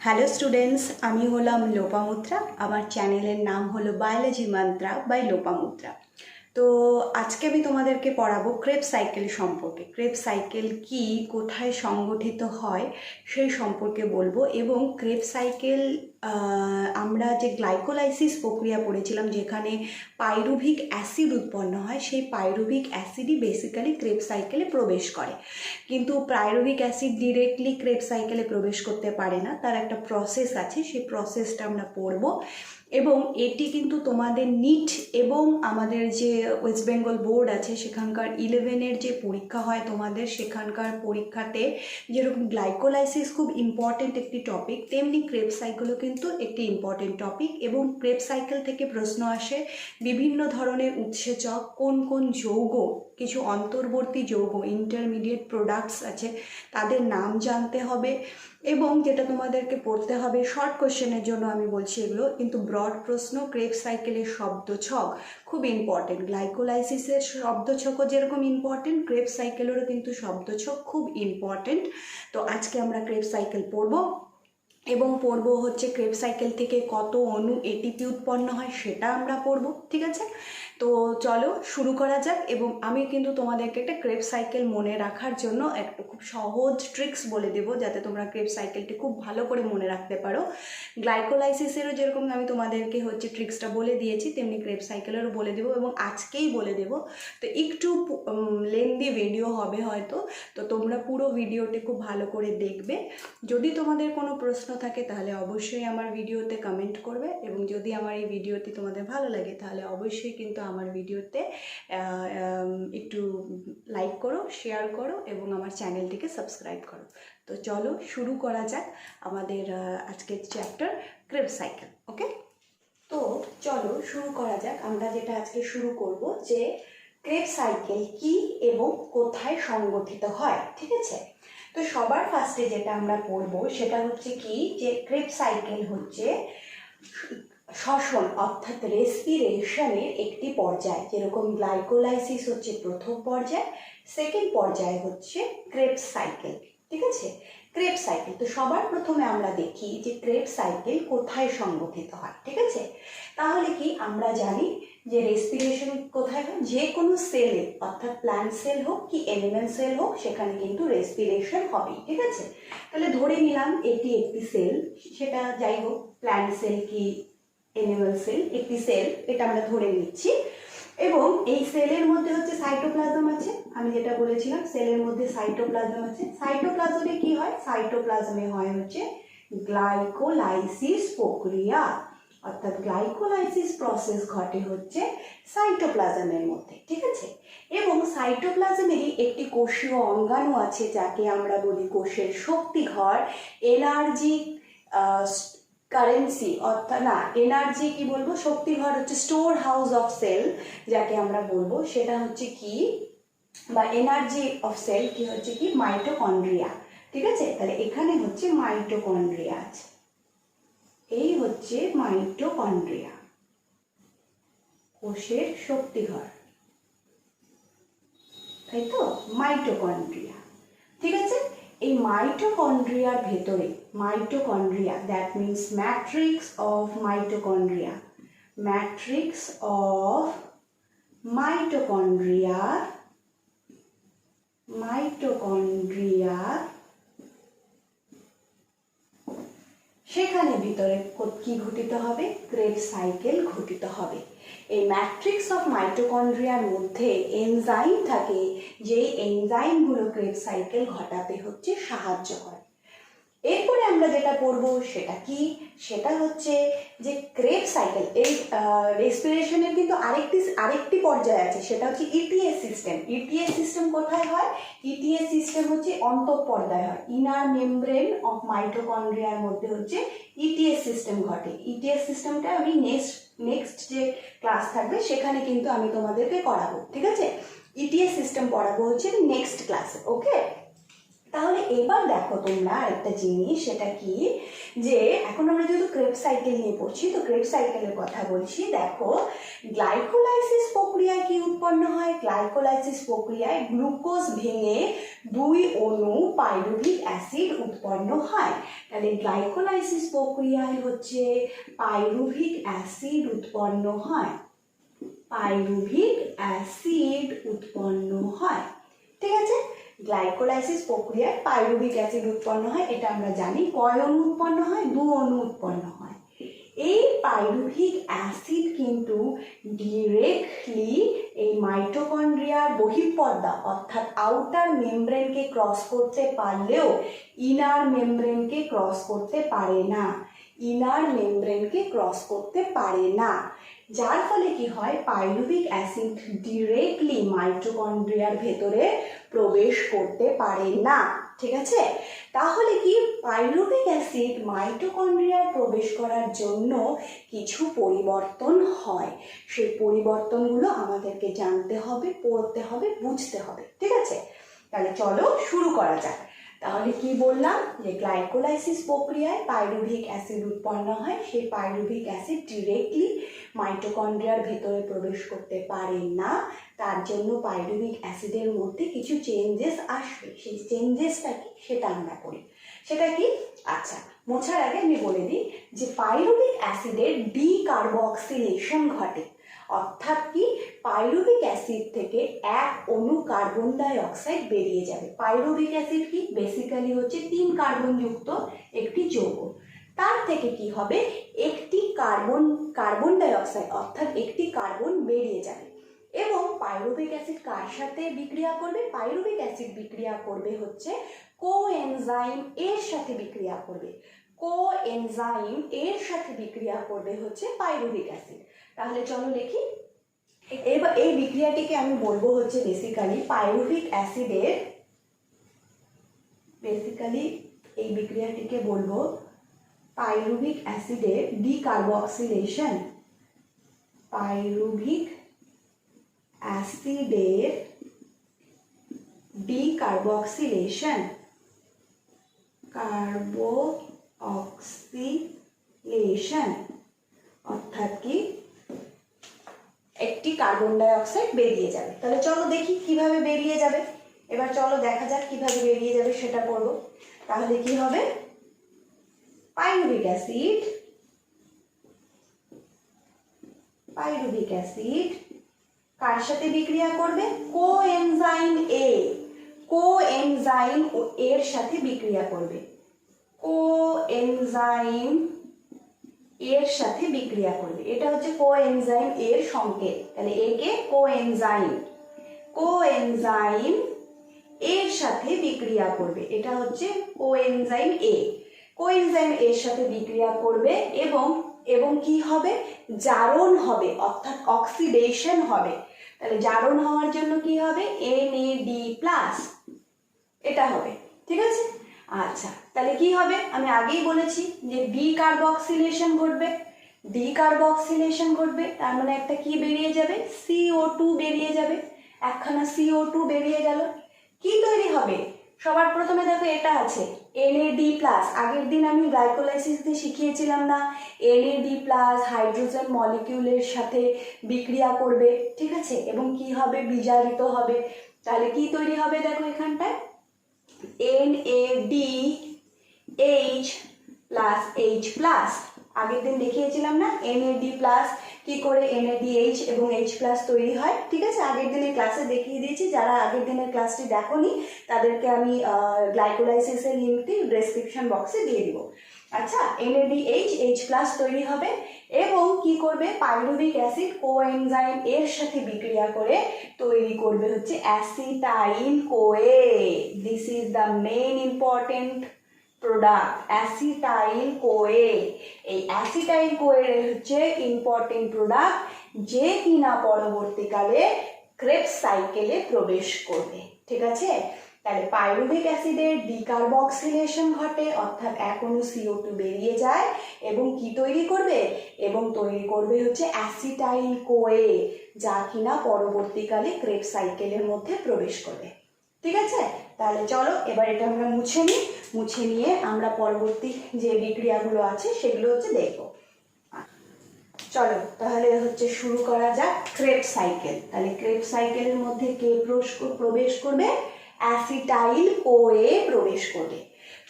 Hello students, আমি হলাম লোপামুদ্রা। আমার চ্যানেলের নাম হলো বায়োলজি মান্ত্রা বাই লোপামুদ্রা। তো আজকে আমি তোমাদেরকে পড়াবো ক্রেব সাইকেল সম্পর্কে। ক্রেব সাইকেল কি, কোথায় সংগঠিত হয় সেই সম্পর্কে বলবো। এবং ক্রেব সাইকেল আমরা যে গ্লাইকোলাইসিস প্রক্রিয়া পড়েছিলাম, যেখানে পাইরুভিক অ্যাসিড উৎপন্ন হয়, সেই পাইরুভিক অ্যাসিডই বেসিক্যালি ক্রেব সাইকেলে প্রবেশ করে। কিন্তু পাইরুভিক অ্যাসিড ডিরেক্টলি ক্রেব সাইকেলে প্রবেশ করতে পারে না, তার একটা প্রসেস আছে, সেই প্রসেসটা আমরা পড়ব। এবং এটি কিন্তু তোমাদের নিট এবং আমাদের যে ওয়েস্ট বেঙ্গল বোর্ড আছে সেখানকার 11-এর যে পরীক্ষা হয় তোমাদের, সেখানকার পরীক্ষাতে যেরকম গ্লাইকোলাইসিস খুব ইম্পর্টেন্ট একটি টপিক, তেমনি ক্রেব সাইকেলও কিন্তু একটি ইম্পর্টেন্ট টপিক। এবং ক্রেব সাইকেল থেকে প্রশ্ন আসে বিভিন্ন ধরনের উৎসেচক, কোন কোন যৌগ, কিছু অন্তর্বর্তী যৌগ ইন্টারমিডিয়েট প্রোডাক্টস আছে, তাদের নাম জানতে হবে। এবং যেটা তোমাদেরকে পড়তে হবে, শর্ট কোশ্চেনের জন্য আমি বলছি এগুলো, কিন্তু ব্রড প্রশ্ন, ক্রেব সাইকেলের শব্দছক খুব ইম্পর্টেন্ট। গ্লাইকোলাইসিসের শব্দছকও যেরকম ইম্পর্টেন্ট, ক্রেব সাইকেলেরও কিন্তু শব্দছক খুব ইম্পর্টেন্ট। তো আজকে আমরা ক্রেব সাইকেল পড়বো এবং পড়বো হচ্ছে ক্রেব সাইকেল থেকে কত অণু এটিপি উৎপন্ন হয় সেটা আমরা পড়বো, ঠিক আছে? তো চলো শুরু করা যাক। এবং আমি কিন্তু তোমাদেরকে একটা ক্রেব সাইকেল মনে রাখার জন্য একটা খুব সহজ ট্রিক্স বলে দেবো, যাতে তোমরা ক্রেব সাইকেলটি খুব ভালো করে মনে রাখতে পারো। গ্লাইকোলাইসিসেরও যেরকম আমি তোমাদেরকে হচ্ছে ট্রিক্সটা বলে দিয়েছি, তেমনি ক্রেব সাইকেলেরও বলে দেবো এবং আজকেই বলে দেবো। তো একটু লেন্দি ভিডিও হবে হয়তো, তো তোমরা পুরো ভিডিওটি খুব ভালো করে দেখবে। যদি তোমাদের কোনো প্রশ্ন থাকে তাহলে অবশ্যই আমার ভিডিওতে কমেন্ট করবে, এবং যদি আমার এই ভিডিওটি তোমাদের ভালো লাগে তাহলে অবশ্যই কিন্তু আমার ভিডিওতে একটু লাইক করো, শেয়ার করো এবং আমার চ্যানেলটিকে সাবস্ক্রাইব করো। তো চলো শুরু করা যাক আমাদের আজকের চ্যাপ্টার ক্রেব সাইকেল। ওকে, তো চলো শুরু করা যাক। আমরা যেটা আজকে শুরু করব যে ক্রেব সাইকেল কি এবং কোথায় সংগঠিত হয়, ঠিক আছে? তো সবার ফার্স্টে যেটা আমরা পড়বো সেটা হচ্ছে কি, যে ক্রেব সাইকেল হচ্ছে শ্বসন অর্থাৎ রেসপিরেশনের একটি পর্যায়। যেরকম গ্লাইকোলাইসিস হচ্ছে প্রথম পর্যায়, সেকেন্ড পর্যায় হচ্ছে ক্রেব সাইকেল, ঠিক আছে? ক্রেব সাইকেল, তো সবার প্রথমে আমরা দেখি যে ক্রেব সাইকেল কোথায় সংগঠিত হয়, ঠিক আছে? তাহলে কি আমরা জানি যে রেসপিরেশন কোথায় হয়? যে কোনো সেলে, অর্থাৎ প্ল্যান্ট সেল হোক কি অ্যানিম্যাল সেল হোক, সেখানে কিন্তু রেসপিরেশন হবেই, ঠিক আছে? তাহলে ধরে নিলাম এটি একটি সেল, সেটা যাই হোক প্ল্যান্ট সেল কি অ্যানিম্যাল সেল, একটি সেল, এটা আমরা ধরে নিচ্ছি। এবং এই সেলের মধ্যে হচ্ছে সাইটোপ্লাজম আছে, আমি যেটা বলেছিলাম সেলের মধ্যে সাইটোপ্লাজম আছে। সাইটোপ্লাজমে কি হয়? সাইটোপ্লাজমে হয় হচ্ছে গ্লাইকোলাইসিস প্রক্রিয়া, অর্থাৎ গ্লাইকোলাইসিস প্রসেস ঘটে হচ্ছে সাইটোপ্লাজমের মধ্যে, ঠিক আছে? এবং সাইটোপ্লাজমেরই একটি কোষীয় অঙ্গাণু আছে যাকে আমরা বলি কোষের শক্তিঘর, এনার্জি কারেন্সি, অর্থাৎ না এনার্জি কি বলবো, শক্তিঘর হচ্ছে স্টোর হাউস অফ সেল যাকে আমরা বলবো, সেটা হচ্ছে কি, বা এনার্জি অফ সেল কি হচ্ছে কি, মাইটোকন্ড্রিয়া, ঠিক আছে? তাহলে এখানে হচ্ছে মাইটোকন্ড্রিয়া আছে, এই হচ্ছে মাইটোকন্ড্রিয়া, কোষের শক্তিঘর, তাই তো? মাইটোকন্ড্রিয়া, ঠিক আছে? এই মাইটোকন্ড্রিয়ার ভেতরে, mitochondria that means matrix of mitochondria, matrix of mitochondria, mitochondria সেখানে ভিতরে কি ঘটিত হবে? ক্রেব সাইকেল ঘটিত হবে। এই ম্যাট্রিক্স অফ মাইটোকন্ড্রিয়ার মধ্যে এনজাইম থাকে, যে এনজাইমগুলো ক্রেব সাইকেল ঘটাতে হচ্ছে সাহায্য করে। এরপরে আমরা যেটা পড়বো সেটা কি, সেটা হচ্ছে যে ক্রেব সাইকেল, এই রেসপিরেশনের কিন্তু আরেকটি পর্যায় আছে, সেটা হচ্ছে ইটিএস সিস্টেম। ইটিএস সিস্টেম কোথায় হয়? ইটিএস সিস্টেম হচ্ছে অন্তঃপর্দায় হয়, ইনার মেমব্রেন অফ মাইটোকন্ড্রিয়ার মধ্যে হচ্ছে ইটিএস সিস্টেম ঘটে। ইটিএস সিস্টেমটা আমি নেক্সট যে ক্লাস থাকবে সেখানে কিন্তু আমি তোমাদেরকে করাবো, ঠিক আছে? ইটিএস সিস্টেম পড়াবো হচ্ছে নেক্সট ক্লাসে, ওকে? তাহলে এবার দেখো তোমরা আরেকটা জিনিস, সেটা কি, যে এখন আমরা যেহেতু ক্রেবস সাইকেল নিয়ে পড়ছি, তো ক্রেবস সাইকেলের কথা বলছি। দেখো, গ্লাইকোলাইসিস প্রক্রিয়ায় কি উৎপন্ন হয়? গ্লাইকোলাইসিস প্রক্রিয়ায় গ্লুকোজ ভেঙে 2 অণু পাইরুভিক অ্যাসিড উৎপন্ন হয়। তাহলে গ্লাইকোলাইসিস প্রক্রিয়ায় হচ্ছে পাইরুভিক অ্যাসিড উৎপন্ন হয়, পাইরুভিক অ্যাসিড উৎপন্ন হয়। ঠিক আছে, গ্লাইকোলাইসিস প্রক্রিয়ায় পাইরুভিক অ্যাসিড উৎপন্ন হয়, এটা আমরা জানি। কয় অণু উৎপন্ন হয়? 2 অণু উৎপন্ন হয়। এই পাইরুভিক অ্যাসিড কিন্তু ডিরেক্টলি এই মাইটোকন্ড্রিয়ার বহিঃপর্দা অর্থাৎ আউটার মেমব্রেনকে ক্রস করতে পারলেও ইনার মেমব্রেনকে ক্রস করতে পারে না, ইনার মেমব্রেনকে ক্রস করতে পারে না। যার ফলে কি হয়, পাইরুভিক অ্যাসিড ডিরেক্টলি মাইটোকন্ড্রিয়ার ভেতরে প্রবেশ করতে পারে না। ঠিক আছে, তাহলে কি পাইরুভিক অ্যাসিড মাইটোকন্ড্রিয়ার প্রবেশ করার জন্য কিছু পরিবর্তন হয়। সেই পরিবর্তনগুলো আমাদেরকে জানতে হবে, পড়তে হবে, বুঝতে হবে। ঠিক আছে, তাহলে চলো শুরু করা যাক। তাহলে কি বললাম, যে গ্লাইকোলাইসিস প্রক্রিয়ায় পাইরুভিক অ্যাসিড উৎপন্ন হয়, সেই পাইরুভিক অ্যাসিড ডিরেক্টলি মাইটোকন্ড্রিয়ার ভেতরে প্রবেশ করতে পারে না। তার জন্য পাইরুভিক অ্যাসিডের মধ্যে কিছু চেঞ্জেস আসবে। সেই চেঞ্জেসটা কি সেটা আমরা পড়ি। সেটা কি? আচ্ছা, মোছার আগে আমি বলে দিই যে পাইরুভিক অ্যাসিডের ডিকার্বক্সিলেশন ঘটে। অর্থাৎ কি, পাইরুভিক অ্যাসিড থেকে 1 অণু কার্বন ডাই অক্সাইড বেরিয়ে যাবে। পাইরুভিক অ্যাসিড কি, বেসিক্যালি হচ্ছে 3 কার্বনযুক্ত একটি যৌগ। তার থেকে কি হবে, একটি কার্বন ডাই অক্সাইড অর্থাৎ একটি কার্বন বেরিয়ে যাবে। এবং পাইরুভিক অ্যাসিড কার সাথে বিক্রিয়া করবে? পাইরুভিক অ্যাসিড বিক্রিয়া করবে হচ্ছে কোএনজাইম এর সাথে বিক্রিয়া করবে। কোএনজাইম এর সাথে বিক্রিয়া করবে হচ্ছে পাইরুভিক অ্যাসিড। তাহলে চলো লিখি। এবার এই বিক্রিয়াটিকে আমি বলবো হচ্ছে বেসিক্যালি পাইরুভিক অ্যাসিডের, এই বিক্রিয়াটিকে বলবো পাইরুভিক অ্যাসিডের ডিকার্বক্সিলেশন। পাইরুভিক অ্যাসিডের ডিকার্বক্সিলেশন, কার্বক্সিলেশন অর্থাৎ কি, একটি কার্বন ডাই অক্সাইড বেরিয়ে যাবে। তাহলে চলো দেখি কিভাবে বেরিয়ে যাবে। এবার চলো দেখা যাক কিভাবে বেরিয়ে যাবে, সেটা করবো। তাহলে কি হবে, পাইরুভিক অ্যাসিড কার সাথে বিক্রিয়া করবে? কোএনজাইম এ, কোএনজাইম এর সাথে বিক্রিয়া করবে, কোএনজাইম এর সাথে বিক্রিয়া করবে। এটা হচ্ছে কোএনজাইম এর সংকেত। তাহলে এ কে কোএনজাইম, কোএনজাইম এর সাথে বিক্রিয়া করবে। এটা হচ্ছে কোএনজাইম এ, কোএনজাইম এর সাথে বিক্রিয়া করবে এবং কি হবে, জারণ হবে অর্থাৎ অক্সিডেশন হবে। তাহলে জারণ হওয়ার জন্য কি হবে, NAD+, এটা হবে। ঠিক আছে, আচ্ছা তাহলে কি হবে, আমি আগেই বলেছি যে ডিকার্বক্সিলেশন ঘটবে। ডিকার্বক্সিলেশন ঘটবে তার মানে একটা কি বেরিয়ে যাবে, CO2 বেরিয়ে যাবে। একখানা CO2 বেরিয়ে গেল। কি তৈরি হবে, সবার প্রথমে দেখো এটা আছে NAD+। আগের দিন আমি গ্লাইকোলাইসিস দিয়ে শিখিয়েছিলাম না, NAD+ হাইড্রোজেন মলিকিউলের সাথে বিক্রিয়া করবে। ঠিক আছে, এবং কি হবে, বিজারিত হবে। তাহলে কি তৈরি হবে, দেখো এখানটায় NADH+H+। আগের দিন দেখিয়েছিলাম না NAD+ কি করে NADH এবং H+ তৈরি হয়। ঠিক আছে, আগের দিনের ক্লাসে দেখিয়ে দিয়েছি। যারা আগের দিনের ক্লাসটি দেখোনি তাদেরকে আমি গ্লাইকোলাইসিসের লিঙ্কটি ডেসক্রিপশন বক্সে দিয়ে দিব। আচ্ছা, NADH H+ তৈরি হবে এবং কি করবে, পাইরুভিক অ্যাসিড কোএনজাইম এর সাথে বিক্রিয়া করে তৈরি করবে হচ্ছে acetyl CoA. This is the main important product, acetyl CoA. এই অ্যাসিটাইল কোয়ের হচ্ছে ইম্পর্টেন্ট প্রোডাক্ট, যে কিনা পরবর্তীকালে ক্রেবস সাইকেলে প্রবেশ করবে। ঠিক আছে, তাহলে পাইরুভিক অ্যাসিডের ডিকার্বক্সিলেশন ঘটে অর্থাৎ 1 অণু CO2 বেরিয়ে যায় এবং কি তৈরি করবে, এবং তৈরি করবে হচ্ছে অ্যাসিটাইল কোয়ে, যা কিনা পরবর্তীকালে ক্রেবস সাইকেলের মধ্যে প্রবেশ করবে। ঠিক আছে, তাহলে চলো এবার এটা আমরা মুছে নিই, মুছে নিয়ে আমরা পরবর্তী যে বিক্রিয়াগুলো আছে সেগুলো হচ্ছে দেখবো। চলো তাহলে হচ্ছে শুরু করা যাক ক্রেবস সাইকেল। তাহলে ক্রেবস সাইকেলের মধ্যে কে প্রবেশ করবে? অ্যাসিটাইল কোয়ে প্রবেশ করবে।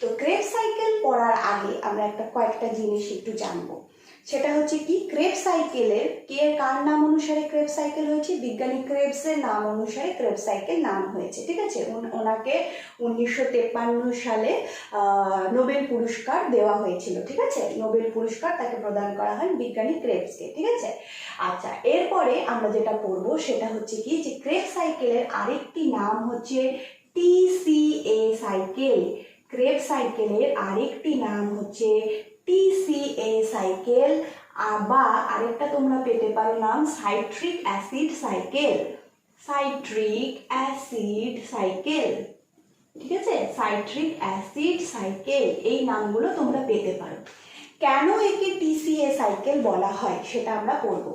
তো ক্রেবস সাইকেল পড়ার আগে আমরা কয়েকটা জিনিস একটু জানবো। সেটা হচ্ছে কি, ক্রেবস সাইকেলের কার নাম অনুসারে ক্রেবস সাইকেল হয়েছে? বিজ্ঞানী ক্রেবসের নাম অনুসারে ক্রেবস সাইকেল নাম হয়েছে, ঠিক আছে। ওনাকে 1953 সালে নোবেল পুরস্কার দেওয়া হয়েছিল, ঠিক আছে। নোবেল পুরস্কার তাকে প্রদান করা হয় বিজ্ঞানী ক্রেবসকে, ঠিক আছে। আচ্ছা, এরপরে আমরা যেটা পড়বো সেটা হচ্ছে কি, যে ক্রেবস সাইকেলের আরেকটি নাম হচ্ছে TCA সাইকেল। ক্রেবস সাইকেলের আরেকটি নাম হচ্ছে TCA সাইকেল, বা আরেকটা তোমরা পেতে পারো নাম citric acid cycle. Citric acid cycle, ঠিক আছে, সাইট্রিক অ্যাসিড সাইকেল, এই নামগুলো তোমরা পেতে পারো। কেন একে TCA সাইকেল বলা হয় সেটা আমরা পড়বো।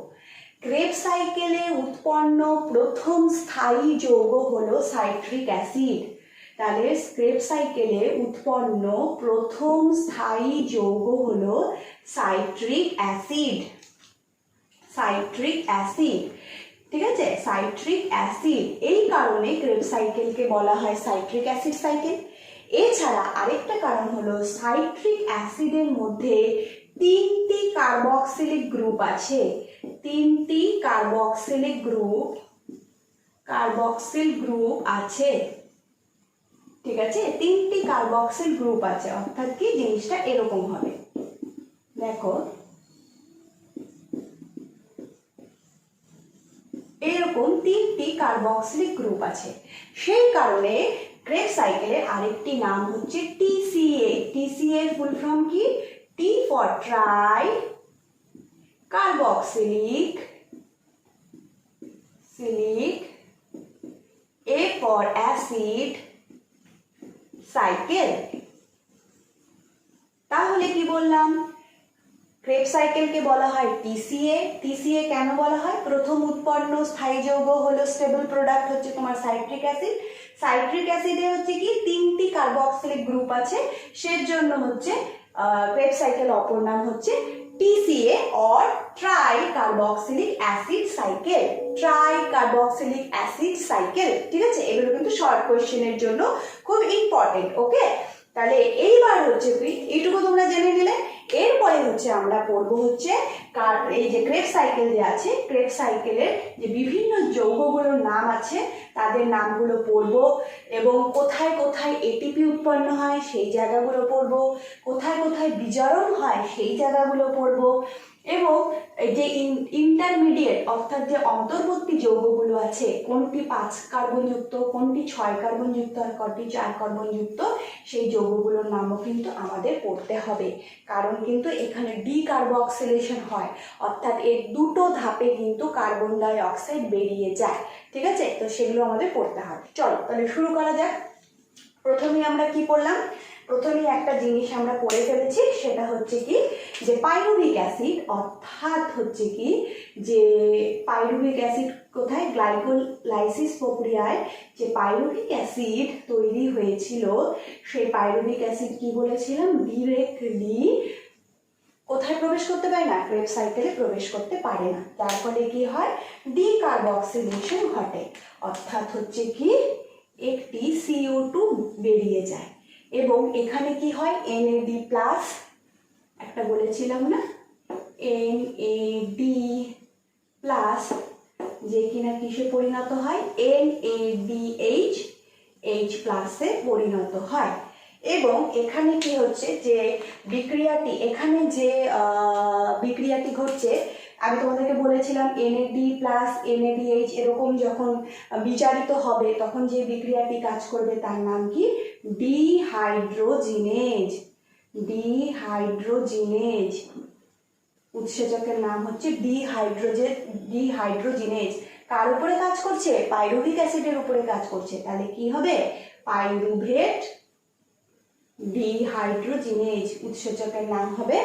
ক্রেবস সাইকেলে উৎপন্ন প্রথম স্থায়ী যৌগ হলো সাইট্রিক অ্যাসিড। তাহলে ক্রেবস সাইকেলে উৎপন্ন প্রথম স্থায়ী যৌগ হলো সাইট্রিক অ্যাসিড। সাইট্রিক অ্যাসিড, ঠিক আছে, সাইট্রিক অ্যাসিড। এই কারণে ক্রেবস সাইকেলকে বলা হয় সাইট্রিক অ্যাসিড সাইকেল। এছাড়া আরেকটা কারণ হলো এই অ্যাসিডের মধ্যে 3টি কার্বক্সিলিক গ্রুপ আছে। 3টি কার্বক্সিল গ্রুপ আছে, ঠিক আছে, 3টি কার্বক্সিল গ্রুপ আছে। অর্থাৎ কি, জিনিসটা এরকম হবে, দেখো এরকম 3টি কার্বক্সিলিক গ্রুপ আছে। সেই কারণে ক্রেবস সাইকেলের আরেকটি নাম হচ্ছে TCA। TCA ফুল ফর্ম কি? T for try carboxylic, A for acid cycle. তাহলে কি বললাম, ক্রেবস সাইকেলকে বলা হয় TCA। TCA কেন বলা হয়? প্রথম উৎপন্ন স্থায়ী যৌগ হলো স্টেবল প্রোডাক্ট হচ্ছে তোমার সাইট্রিক অ্যাসিড। সাইট্রিক অ্যাসিডে হচ্ছে কি 3টি কার্বক্সিলিক গ্রুপ আছে, সেজন্য হচ্ছে ক্রেবস সাইকেল অপর নাম হচ্ছে TCA or try carboxylic acid cycle. Try carboxylic acid cycle, ঠিক আছে। এগুলো কিন্তু শর্ট কোয়েশ্চেনের জন্য খুব ইম্পর্টেন্ট, ওকে। তাহলে এইবার হচ্ছে এইটুকু তোমরা জেনে নিলে। এরপরে হচ্ছে আমরা পড়বো হচ্ছে এই যে ক্রেবস সাইকেল যে আছে, ক্রেবস সাইকেলের যে বিভিন্ন যৌগগুলোর নাম আছে তাদের নামগুলো পড়বো, এবং কোথায় কোথায় এটিপি উৎপন্ন হয় সেই জায়গাগুলো পড়বো, কোথায় কোথায় বিজারণ হয় সেই জায়গাগুলো পড়বো, এবং যে ইন্টারমিডিয়েট অর্থাৎ যে অন্তর্বর্তী যৌগগুলো আছে, কোনটি 5 কার্বনযুক্ত, কোনটি 6 কার্বনযুক্ত আর কোনটি 4 কার্বনযুক্ত, সেই যৌগগুলোর নামও কিন্তু আমাদের পড়তে হবে। কারণ কিন্তু এখানে ডিকার্বক্সিলেশন হয়, অর্থাৎ এর দুটো ধাপে কিন্তু কার্বন ডাই অক্সাইড বেরিয়ে যায়, ঠিক আছে। তো সেগুলো আমাদের পড়তে হবে। চলো তাহলে শুরু করা যাক। প্রথমে আমরা কি পড়লাম? প্রথমেই একটা জিনিস আমরা পড়ে ফেলেছি, সেটা হচ্ছে কি, যে পাইরুভিক অ্যাসিড, অর্থাৎ হচ্ছে কি, যে পাইরুভিক অ্যাসিড কোথায়, গ্লাইকোলাইসিস প্রক্রিয়ায় যে পাইরুভিক অ্যাসিড তৈরি হয়েছিল, সেই পাইরুভিক অ্যাসিড কি বলেছিলাম, ডিরেক্টলি কোথায় প্রবেশ করতে পারে না? ক্রেবস সাইকেলে প্রবেশ করতে পারে না। তার ফলে কি হয়, ডিকার্বক্সিলেশন ঘটে, অর্থাৎ হচ্ছে কি একটি CO2 বেরিয়ে যায়, এবং এখানে কি হয়, NAD প্লাস, একটা বলেছিলাম না, NAD প্লাস, যে কিনা কিসে পরিণত হয়, NADH H প্লাসে পরিণত হয়। এবং এখানে কি হচ্ছে, যে বিক্রিয়াটি, এখানে যে বিক্রিয়াটি ঘটছে, আমি তোমাদেরকে বলেছিলাম NAD প্লাস NADH এরকম যখন বিচারিত হবে তখন যে বিক্রিয়াটি কাজ করবে তার নাম কি, ডিহাইড্রোজিনেজ। ডিহাইড্রোজিনেজ উৎসেচকের নাম হচ্ছে ডিহাইড্রোজিনেজ। কার উপরে কাজ করছে? পাইরুভিক অ্যাসিডের উপরে কাজ করছে। তাহলে কি হবে, পাইরুভেট ডিহাইড্রোজিনেজ, উৎসেচকের নাম হবে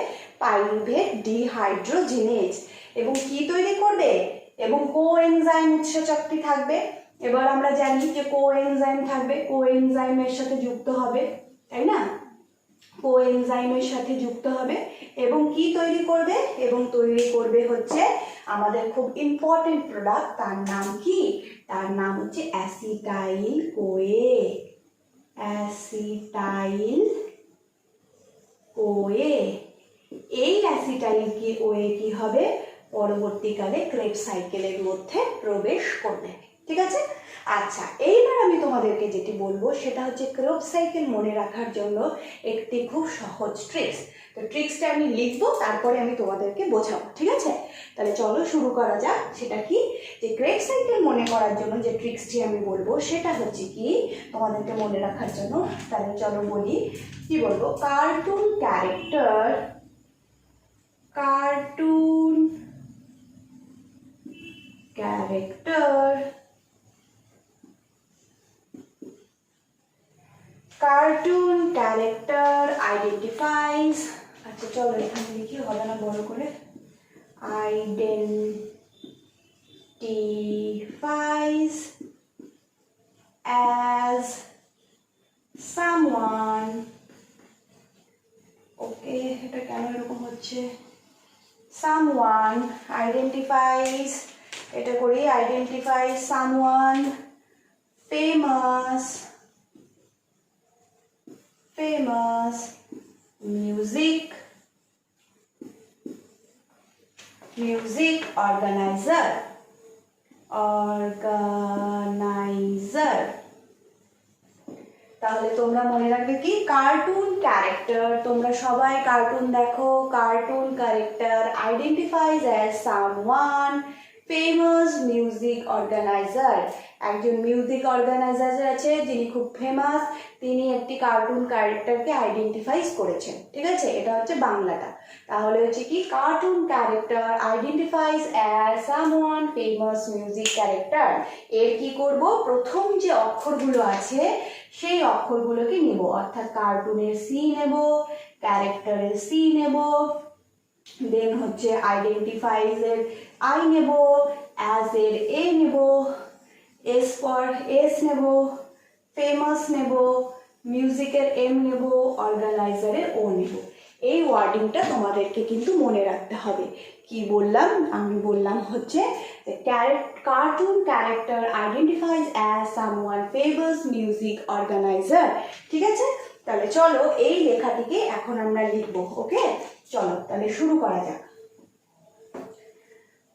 পাইরুভেট ডিহাইড্রোজিনেজ। এবং কি তৈরি করবে, এবং কোএনজাইম উৎসেচকটি থাকবে, এবার আমরা জানি যে কোএনজাইম থাকবে, কোএনজাইমের সাথে যুক্ত হবে, তাই না? কোএনজাইমের সাথে যুক্ত হবে এবং কি তৈরি করবে? এবং তৈরি করবে হচ্ছে আমাদের খুব ইম্পর্টেন্ট প্রোডাক্ট, তার নাম কি? তার নাম হচ্ছে অ্যাসিটাইল কোয়ে। Acetyl CoA. এই অ্যাসিটাইল কোয়ে কি হবে? পরবর্তীকালে ক্রেবস সাইকেলের মধ্যে প্রবেশ করবে। ঠিক আছে? আচ্ছা, এইবার আমি তোমাদেরকে যেটি বলবো সেটা হচ্ছে ক্রেবস সাইকেল মনে রাখার জন্য একটি খুব সহজ ট্রিক্স। তো ট্রিক্সটা আমি লিখবো, তারপরে আমি তোমাদেরকে বোঝাবো। ঠিক আছে? তাহলে চলো শুরু করা যাক। সেটা কি? যে ক্রেবস সাইকেল মনে করার জন্য যে ট্রিক্সটি আমি বলবো সেটা হচ্ছে কি তোমাদেরকে মনে রাখার জন্য। তাহলে চলো বলি, কি বলবো? Cartoon character, cartoon character, cartoon character identifies. আচ্ছা চলো এখানে লিখি, হবে না বড় করে। আইডেন্টিফাইজ as someone, ওকে এটা কেন এরকম হচ্ছে? someone identifies, এটা করি, identifies someone famous, famous music organizer, organizer। তাহলে তোমরা মনে রাখবে কি? কার্টুন ক্যারেক্টার, তোমরা সবাই কার্টুন দেখো। Cartoon character identifies as someone famous music organiser. একজন মিউজিক অর্গানাইজার আছে যিনি খুব ফেমাস, তিনি একটি কার্টুন ক্যারেক্টারকে আইডেন্টিফাইজ করেছেন। ঠিক আছে? এটা হচ্ছে বাংলাটা। তাহলে হচ্ছে কি? Cartoon character identifies as someone famous music character. এর কি করব? প্রথম যে অক্ষরগুলো আছে সেই অক্ষরগুলোকে নেব, অর্থাৎ কার্টুনের সি নেব, ক্যারেক্টারের সি নেব, দেন হচ্ছে আইডেন্টিফাইজ এর আই নেব, অ্যাজ এর এ নেব, এস ফর এস নেব, ফেমাস নেব, মিউজিকের এম নেব, অর্গানাইজারের ও নেব। এই ওয়ার্ডিংটা তোমাদেরকে কিন্তু মনে রাখতে হবে। কি বললাম? আমি বললাম হচ্ছে cartoon character identifies as someone famous music organiser. ঠিক আছে? তাহলে চলো এই লেখাটিকে এখন আমরা লিখবো। ওকে, চলো তাহলে শুরু করা যাক।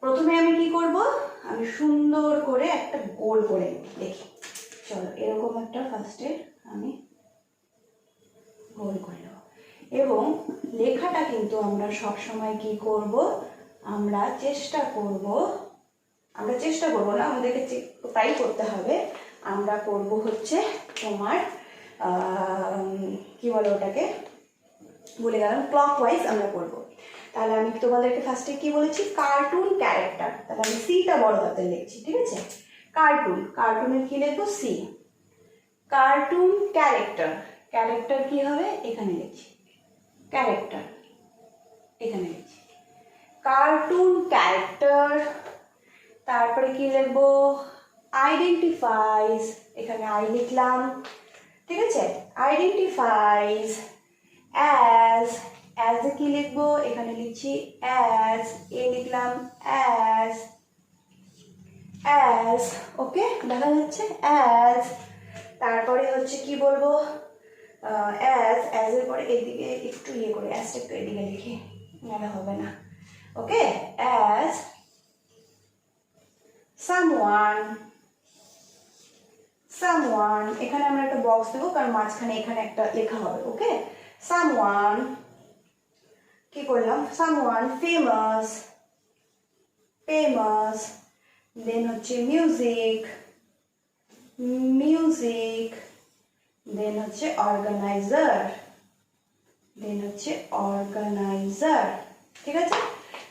প্রথমে আমি কি করব? আমি সুন্দর করে একটা গোল করে লিখি। চলো এরকম একটা ফার্স্টে আমি গোল করে নেব। এবং লেখাটা কিন্তু আমরা সব সময় কি করব? আমরা চেষ্টা করব না, আমাদেরকে তাই করতে হবে। আমরা করব হচ্ছে তোমার কি বলে ওটাকে, বলে গেলাম, ক্লকওয়াইজ আমরা করব। তাহলে আমি তোমাদেরকে ফার্স্টে কি বলেছি? Cartoon character. তাহলে আমি সিটা বড় হাতে লিখছি। ঠিক আছে? কার্টুন, কার্টুনের কি লিখবো? সি। কার্টুন ক্যারেক্টার, ক্যারেক্টার কি হবে? এখানে লিখছি ক্যারেক্টার, এখানে লিখছি কার্টুন ক্যারেক্টার। তারপরে কি লিখবো? আইডেন্টিফাইজ, এখানে আই লিখলাম। ঠিক আছে? আইডেন্টিফাইজ অ্যাজ, অ্যাজ এ কি লিখবো? এখানে লিখছি অ্যাজ, এ লিখলাম অ্যাজ, অ্যাজ। ওকে, দেখা যাচ্ছে অ্যাজ। তারপরে হচ্ছে কি বলবো? অ্যাজ, অ্যাজ এর পরে এদিকে একটু ইয়ে করে অ্যাজটা একটু এদিকে লিখি, নাহলে হবে না। ওকে, অ্যাজ সামওয়ান, সামওয়ান, এখানে আমরা একটা বক্স দেবো কারণ মাঝখানে এখানে একটা লেখা হবে। ওকে, সামওয়ান কি করলাম? Someone famous, famous. দেন হচ্ছে মিউজিক, মিউজিক। দেন হচ্ছে অর্গানাইজার, দেন হচ্ছে অর্গানাইজার। ঠিক আছে?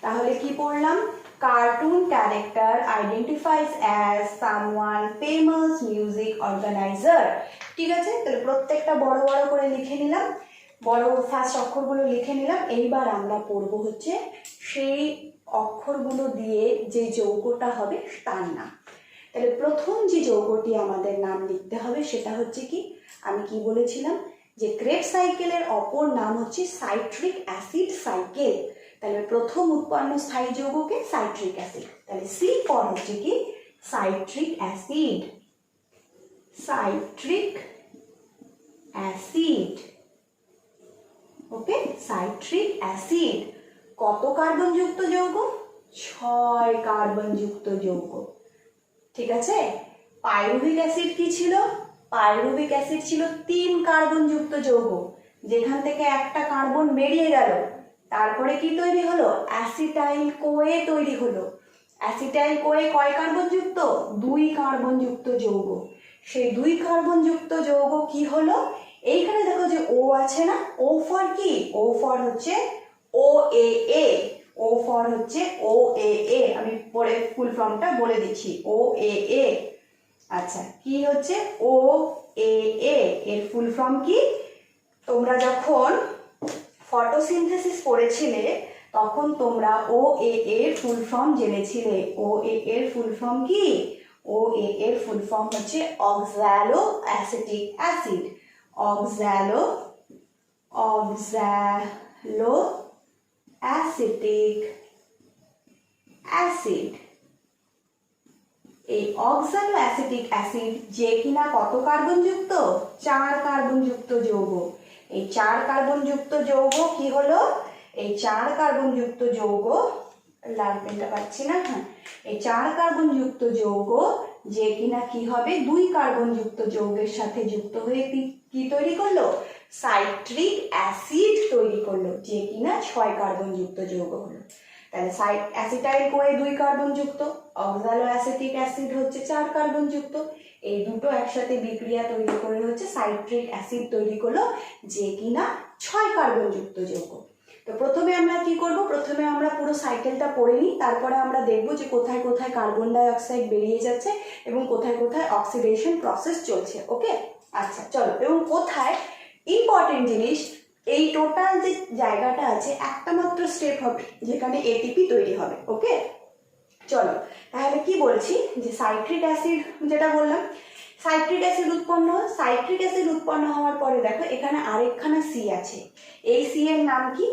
তাহলে কি পড়লাম? Cartoon character identifies as someone famous music organiser. ঠিক আছে? তাহলে প্রত্যেকটা বড় বড় করে লিখে নিলাম, বড় ফার্স্ট অক্ষরগুলো লিখে নিলাম। এইবার আমরা পড়বো হচ্ছে সেই অক্ষরগুলো দিয়ে যে যৌগটা হবে তার নাম। তাহলে প্রথম যে যৌগটি আমাদের নাম লিখতে হবে সেটা হচ্ছে কি, আমি কি বলেছিলাম যে ক্রেবস সাইকেলের অপর নাম হচ্ছে সাইট্রিক অ্যাসিড সাইকেল। তাহলে প্রথম উৎপন্ন স্থায়ী যৌগকে সাইট্রিক অ্যাসিড। তাহলে সি ফর হচ্ছে কি সাইট্রিক অ্যাসিড, সাইট্রিক অ্যাসিড। ওকে, সাইট্রিক অ্যাসিড কত কার্বন যুক্ত যৌগ? 6 কার্বন যুক্ত যৌগ। ঠিক আছে। পাইরুভিক অ্যাসিড কি ছিল? পাইরুভিক অ্যাসিড ছিল 3 কার্বন যুক্ত যৌগ, যেখান থেকে একটা কার্বন বেরিয়ে গেল, তারপরে কি তৈরি হলো? অ্যাসিটাইল কোয়ে তৈরি হলো। অ্যাসিটাইল কোয়ে কয় কার্বন যুক্ত? 2 কার্বন যুক্ত যৌগ। সেই 2 কার্বন যুক্ত যৌগ কি হলো? এইখানে দেখো যে ও আছে না, ও ফর কি? ও ফর হচ্ছে OAA। ও ফর হচ্ছে OAA। আমি পরে ফুল ফর্মটা বলে দিচ্ছি। OAA। আচ্ছা, কি হচ্ছে OAA? এর ফুল ফর্ম কি? তোমরা যখন ফটোসিনথেসিস পড়েছিলে তখন তোমরা OAA এর ফুল ফর্ম জেনেছিলে। OAA এর ফুল ফর্ম কি? OAA এর ফুল ফর্ম হচ্ছে অক্সালো acetic acid. Oxaloacetic acid. এই অক্সালো অ্যাসিটিক অ্যাসিড যে কিনা কত কার্বন যুক্ত? 4 কার্বন যুক্ত যৌগ। এই 4 কার্বন যুক্ত যৌগ কি হলো? এই 4 কার্বন যুক্ত যৌগ, লাল পেনটা পাচ্ছি না, হ্যাঁ, এই 4 কার্বন যুক্ত যৌগ যে কিনা কি হবে? 2 কার্বন যুক্ত যৌগের সাথে যুক্ত হয়ে কি তৈরি করলো? সাইট্রিক অ্যাসিড তৈরি করলো, যে কিনা 6 কার্বন যুক্ত যৌগ হলো। তাহলে অ্যাসিটাইল কোয়ে 2 কার্বন যুক্ত, অক্সালো অ্যাসিটিক অ্যাসিড হচ্ছে 4 কার্বন যুক্ত। এই দুটো একসাথে বিক্রিয়া তৈরি করে হচ্ছে সাইট্রিক অ্যাসিড তৈরি করলো, যে কিনা 6 কার্বন যুক্ত যৌগ। তো প্রথমে আমরা কি করব? প্রথমে আমরা পুরো সাইকেলটা পড়ে নিই, তারপরে আমরা দেখব যে কোথায় কোথায় কার্বন ডাই অক্সাইড বেরিয়ে যাচ্ছে এবং কোথায় কোথায় অক্সিডেশন প্রসেস চলছে। ওকে, আচ্ছা চলো। এবং কোথায় ইম্পর্টেন্ট জিনিস, এই টোটাল যে জায়গাটা আছে একটা মাত্র স্টেপ হবে যেখানে এটিপি তৈরি হবে। ওকে, চলো তাহলে কি বলছি যে সাইট্রিক অ্যাসিড যেটা বললাম, সাইট্রিক অ্যাসিড উৎপন্ন হয়। সাইট্রিক অ্যাসিড উৎপন্ন হওয়ার পরে দেখো এখানে আরেকখানা সি আছে। এই সি এর নাম কি?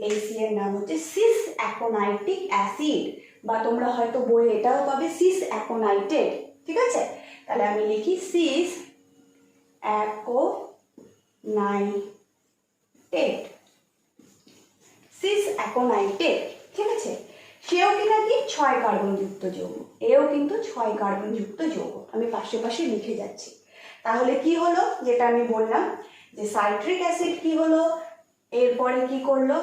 এই সি এর নাম হচ্ছে সিস অ্যাকোনাইটিক অ্যাসিড, বা তোমরা হয়তো বইয়ে এটাও পাবে সিস অ্যাকোনাইটেড। ঠিক আছে, তাহলে আমি লিখি সিস অ্যাকোনাইটেড। সিস অ্যাকোনাইটেড। ঠিক আছে, সেও কিনা কি 6 কার্বন যুক্ত যৌগ, এও কিন্তু 6 কার্বন যুক্ত যৌগ। আমি পাশে পাশে লিখে যাচ্ছি। তাহলে কি হলো? যেটা আমি বললাম যে সাইট্রিক অ্যাসিড কি হলো, এরপরে কি করলো?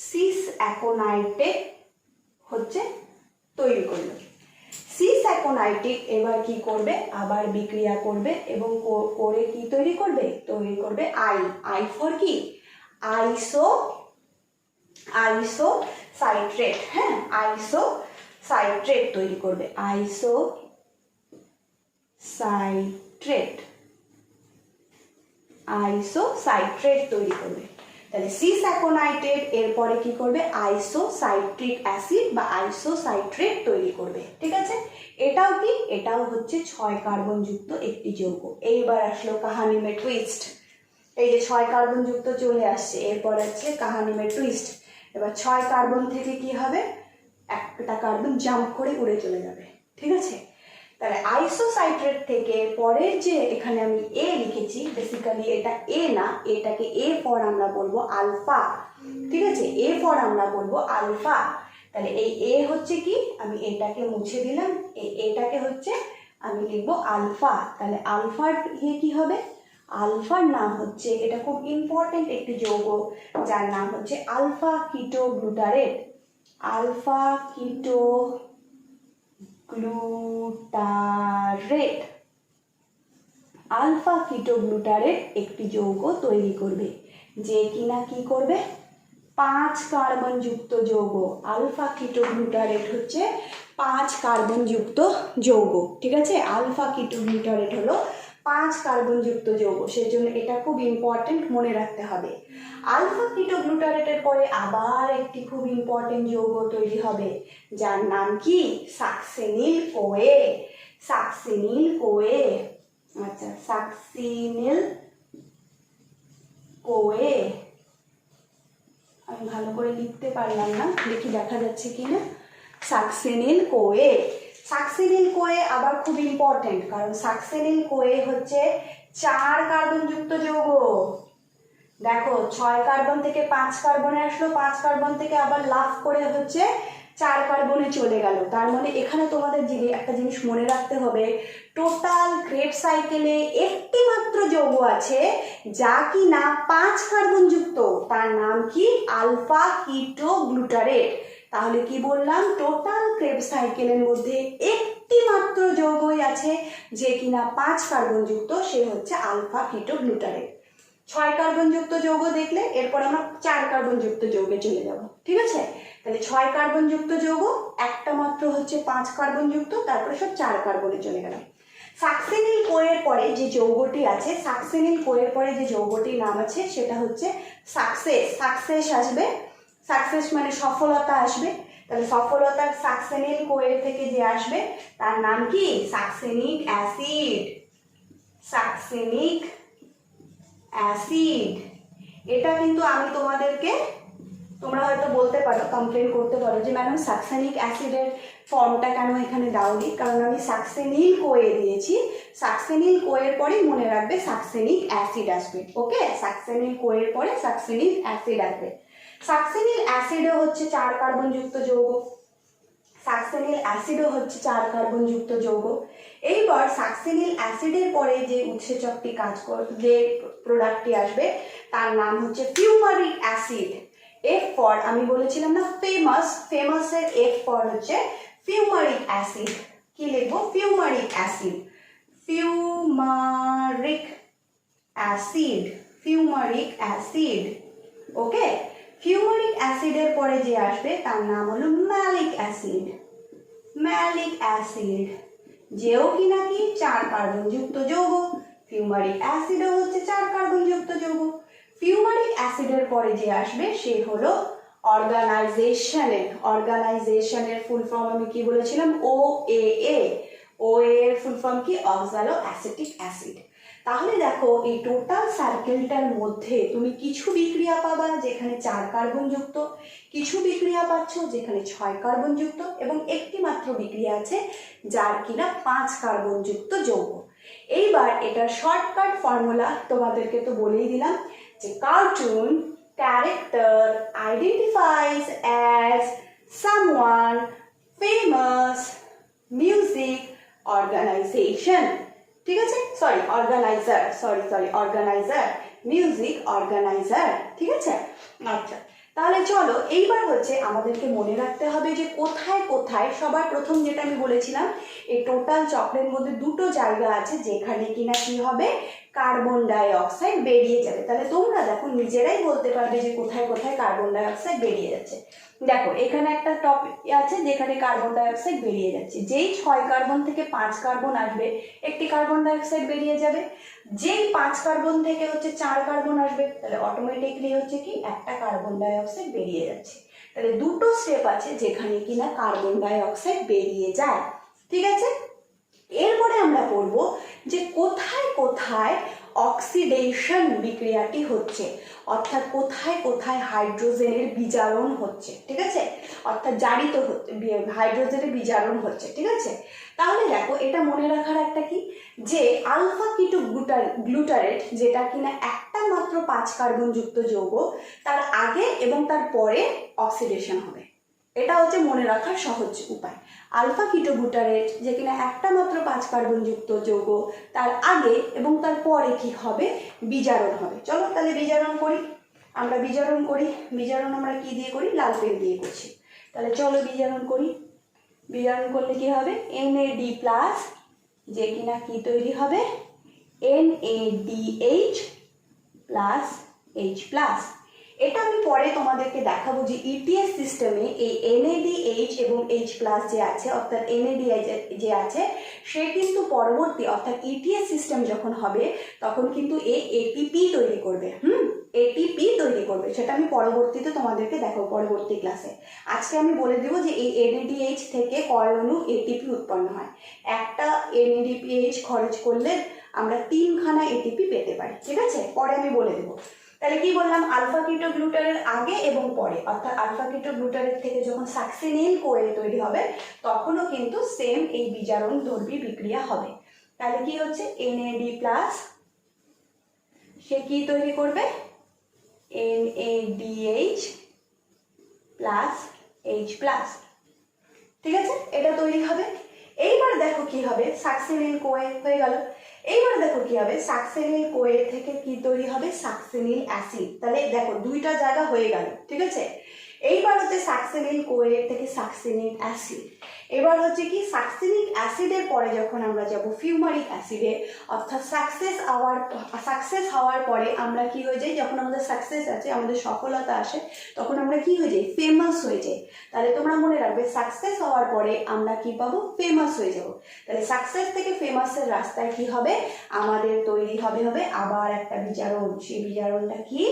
সিস অ্যাকোনাইটেড হচ্ছে তৈরি করলো। সিস অ্যাকোনাইটিক এবার কি করবে? আবার বিক্রিয়া করবে এবং করে কি তৈরি করবে? তৈরি করবে আই ফর কি? আইসো সাইট্রেট। হ্যাঁ, আইসো সাইট্রেট তৈরি করবে। আইসো সাইট্রেট তৈরি করবে। তাহলে সিস অ্যাকোনাইটেড এরপরে কি করবে? আইসোসাইট্রিক অ্যাসিড বা আইসোসাইট্রেট তৈরি করবে। ঠিক আছে, এটাও কি? এটাও হচ্ছে 6 কার্বন যুক্ত একটি যৌগ। এইবার আসলো কাহানি মে টুইস্ট। এই যে 6 কার্বন যুক্ত চলে আসছে, এরপর আছে কাহানি মে টুইস্ট। এবার 6 কার্বন থেকে কি হবে? একটা কার্বন জাম্প করে উড়ে চলে যাবে। ঠিক আছে, তাহলে আইসোসাইট্রেট থেকে পরের যে এখানে আমি এ লিখেছি, বেসিক্যালি এটা এ না, এটাকে এ ফর আমরা বলবো আলফা। ঠিক আছে, এ ফর আমরা বলবো আলফা। তাহলে এই এ হচ্ছে কি? আমি এটাকে মুছে দিলাম, এটাকে হচ্ছে আমি লিখবো আলফা। তাহলে আলফার কি হবে? আলফার নাম হচ্ছে, এটা খুব ইম্পর্টেন্ট একটি যৌগ যার নাম হচ্ছে আলফা কিটো গ্লুটারেট। আলফা কিটো গ্লুটারেট। আলফা কিটো গ্লুটারেট একটি যৌগ তৈরি করবে, যে কিনা কি করবে? 5 কার্বন যুক্ত যৌগ। আলফা কিটো গ্লুটারেট হচ্ছে 5 কার্বন যুক্ত যৌগ। ঠিক আছে, আলফা কিটো গ্লুটারেট হলো 5 কার্বন যুক্ত যৌগ, সেজন্য এটা খুব ইম্পর্টেন্ট, মনে রাখতে হবে। আলফা কিটো গ্লুটারেটের পরে আবার একটি খুব ইম্পর্টেন্ট যৌগ তৈরি হবে যার নাম কি? সাকসেনিল কোয়ে। সাকসিনিল কোয়ে। আচ্ছা, সাকসিনিল কোয়ে, আমি ভালো করে লিখতে পারলাম না, দেখি দেখা যাচ্ছে কিনা। সাকসিনিল কোয়ে। সাকসিনিল কোয়ে আবার খুব ইম্পর্টেন্ট, কারণ সাকসিনিল কোয়ে হচ্ছে 4 কার্বনযুক্ত যৌগ। দেখো 6 কার্বন থেকে 5 কার্বনে আসলো, 5 কার্বন থেকে আবার লাফ করে হচ্ছে 4 কার্বনে চলে গেল। তার মানে এখানে তোমাদের একটা জিনিস মনে রাখতে হবে, টোটাল ক্রেবস সাইকেলে একটি মাত্র যৌগ আছে যা কি না 5 কার্বন যুক্ত, তার নাম কি আলফা কিটো গ্লুটারেট। তাহলে কি বললাম, টোটাল ক্রেবস সাইকেলের মধ্যে একটি মাত্র যৌগই আছে যে কিনা 5 কার্বন যুক্ত, সে হচ্ছে আলফা কিটো গ্লুটারেট। 6 কার্বন যুক্ত যৌগ দেখলে এরপর আমরা 4 কার্বন যুক্ত যৌগে চলে যাব, ঠিক আছে। তাহলে 6 কার্বন যুক্ত যৌগ, একটা মাত্র হচ্ছে 5 কার্বন যুক্ত, তারপরে সব 4 কার্বনে চলে গেল। সাকসিনিল কোয়ের পরে যে যৌগটি আছে, সাকসিনিল কোয়ের পরে যে যৌগটির নাম আছে সেটা হচ্ছে সাকসেস। সাকসেস আসবে, সাকসেস মানে সফলতা আসবে। তাহলে সফলতার সাকসিনিল কোয়ের থেকে যে আসবে তার নাম কি সাকসিনিক অ্যাসিড। Succinic acid. এটা কিন্তু আমি তোমাদেরকে, তোমরা হয়তো বলতে পারো, কমপ্লেন করতে পারো যে ম্যাডাম সাকসেনিক অ্যাসিডের ফর্মটা কেন এখানে দাওনি, কারণ আমি সাকসিনিল কোয়ে দিয়েছি। সাকসিনিল কোয়ের পরে মনে রাখবে সাকসেনিক অ্যাসিড আসবে। ওকে, সাকসিনিল কোয়ের পরে সাকসিনিক অ্যাসিড আসবে। সাকসিনিল অ্যাসিডও হচ্ছে 4 কার্বন যুক্ত যৌগ। সাকসিনিল অ্যাসিডও হচ্ছে 4 কার্বন যুক্ত যৌগ। এইবার সাকসিনিল অ্যাসিডের পরে যে উৎসেচকটি কাজ করবে, যে প্রোডাক্টটি আসবে, তার নাম হচ্ছে ফিউমারিক অ্যাসিড। এফ ফর, আমি বলেছিলাম না ফেমাস, ফেমাসের এফ ফর হচ্ছে ফিউমারিক অ্যাসিড। কি লিখবো, fumaric acid. Fumaric acid, fumaric acid. Okay, fumaric অ্যাসিডের পরে যে আসবে তার নাম হলো ম্যালিক অ্যাসিড। ম্যালিক অ্যাসিড, যেও কি নাকি 4 কার্বন যুক্ত যৌগ। ফিউমারিক অ্যাসিডও হচ্ছে 4 কার্বন যুক্ত যৌগ। ফিউমারিক অ্যাসিডের পরে যে আসবে সে হলো অর্গানাইজেশনের। অর্গানাইজেশনের ফুল ফর্ম আমি কি বলেছিলাম, OAA। OAA এর ফুল ফর্ম কি, অক্সালো অ্যাসিটিক অ্যাসিড। তাহলে দেখো এই টোটাল সার্কেলটার মধ্যে তুমি কিছু বিক্রিয়া পাবা যেখানে 4 কার্বন যুক্ত, কিছু বিক্রিয়া পাচ্ছ যেখানে 6 কার্বন যুক্ত, এবং একটি মাত্র বিক্রিয়া আছে যার কিনা 5 কার্বন যুক্ত যৌগ। এইবার এটার শর্টকাট ফর্মুলা তোমাদেরকে তো বলেই দিলাম যে cartoon character identifies as someone famous music organisation. ঠিক আছে, sorry organiser, sorry organiser, music organiser. ঠিক আছে, আচ্ছা তাহলে চলো এইবার হচ্ছে আমাদেরকে মনে রাখতে হবে যে কোথায় কোথায়, সবার প্রথম যেটা আমি বলেছিলাম, এই টোটাল চক্রের মধ্যে দুটো জায়গা আছে যেখানে কিনা কি হবে, কার্বন ডাই অক্সাইড বেরিয়ে যাবে। তাহলে তোমরা দেখো নিজেরাই বলতে পারবে যে কোথায় কোথায় কার্বন ডাই অক্সাইড বেরিয়ে যাচ্ছে। দেখো এখানে একটা টপিক আছে যেখানে কার্বন ডাই অক্সাইড বেরিয়ে যাচ্ছে। যেই 6 কার্বন থেকে 5 কার্বন আসবে একটি কার্বন ডাই অক্সাইড বেরিয়ে যাবে। যেই 5 কার্বন থেকে হচ্ছে 4 কার্বন আসবে তাহলে অটোমেটিকলি হচ্ছে কি একটা কার্বন ডাই অক্সাইড বেরিয়ে যাচ্ছে। তাহলে দুটো স্টেপ আছে যেখানে কিনা কার্বন ডাই অক্সাইড বেরিয়ে যায়। ঠিক আছে, এরপরে আমরা পড়ব যে কোথায় কোথায় অক্সিডেশন বিক্রিয়াটি হচ্ছে, অর্থাৎ কোথায় কোথায় হাইড্রোজেনের বিজারণ হচ্ছে। ঠিক আছে, অর্থাৎ জারিত হচ্ছে, হাইড্রোজেনের বিজারণ হচ্ছে। ঠিক আছে, তাহলে দেখো এটা মনে রাখার একটা কি, যে আলফা কিটো গ্লুটারেট যেটা কিনা একটা মাত্র 5 কার্বন যুক্ত যৌগ, তার আগে এবং তার পরে অক্সিডেশন হবে। এটা হচ্ছে মনে রাখার সহজ উপায়। আলফা কিটো গ্লুটারেট যে কিনা একটা মাত্র 5 কার্বন যুক্ত যৌগ, তার আগে এবং তার পরে কি হবে, বিজারণ হবে। চলো তাহলে বিজারণ করি, আমরা বিজারণ করি। বিজারণ আমরা কি দিয়ে করি, লাল পেন দিয়ে করছি। তাহলে চলো বিজারণ করি। বিজারণ করলে কি হবে, NAD প্লাস যে কিনা কি তৈরি হবে, NADH প্লাস H প্লাস। এটা আমি পরে পরে তোমাদেরকে দেখাবো যে ইটিএস সিস্টেমে এই NADH এবং H+ যে আছে অর্থাৎ NADH যে আছে সে কিন্তু পরবর্তী অর্থাৎ ইটিএস সিস্টেম যখন হবে তখন কিন্তু এই এটিপি তৈরি করবে। এটিপি তৈরি করবে, সেটা আমি পরবর্তীতে তোমাদেরকে দেখাবো পরবর্তী ক্লাসে। আজকে আমি বলে দেবো যে এই NADH থেকে কয় অণু এটিপি উৎপন্ন হয়। একটা NADH খরচ করলে আমরা 3খানা এটিপি পেতে পারি, ঠিক আছে? পরে আমি বলে দেবো। তাহলে কি বললাম, আলফা কিটোগ্লুটারের আগে এবং পরে অর্থাৎ আলফা কিটোগ্লুটারের থেকে যখন সাকসিনিল কোয়ে তৈরি হবে তখনও কিন্তু সেম এই বিজারণ ধর্মী বিক্রিয়া হবে। তাহলে কি হচ্ছে, NAD+ সে কি তৈরি করবে, NADH প্লাস H+, ঠিক আছে? এটা তৈরি হবে। এইবার দেখো কি হবে, সাকসিনিল কোয়ে হয়ে গেল। এইবার দেখো কি হবে, সাকসিনিল কোয়ে থেকে কি তৈরি হবে, সাকসিনিল অ্যাসিড। তাহলে দেখো দুইটা জায়গা হয়ে গেল, ঠিক আছে? এইবার হচ্ছে সাকসিনিল কোয়ে থেকে সাকসিনিক অ্যাসিড। এবার হচ্ছে কি, সাকসিনিক অ্যাসিডের পরে যখন আমরা যাব ফিউমারিক অ্যাসিডে, অর্থাৎ সাকসেস হওয়ার পরে আমরা কি হয়ে যাই, যখন আমাদের সাকসেস আছে, আমাদের সফলতা আসে, তখন আমরা কি হয়ে যাই, ফেমাস হয়ে যাই। তাহলে তোমরা মনে রাখবে, সাকসেস হওয়ার পরে আমরা কি পাবো, ফেমাস হয়ে যাব। তাহলে সাকসেস থেকে ফেমাসের রাস্তায় কি হবে, আমাদের তৈরি হবে আবার একটা বিজারণ। সেই বিজারণটা কি,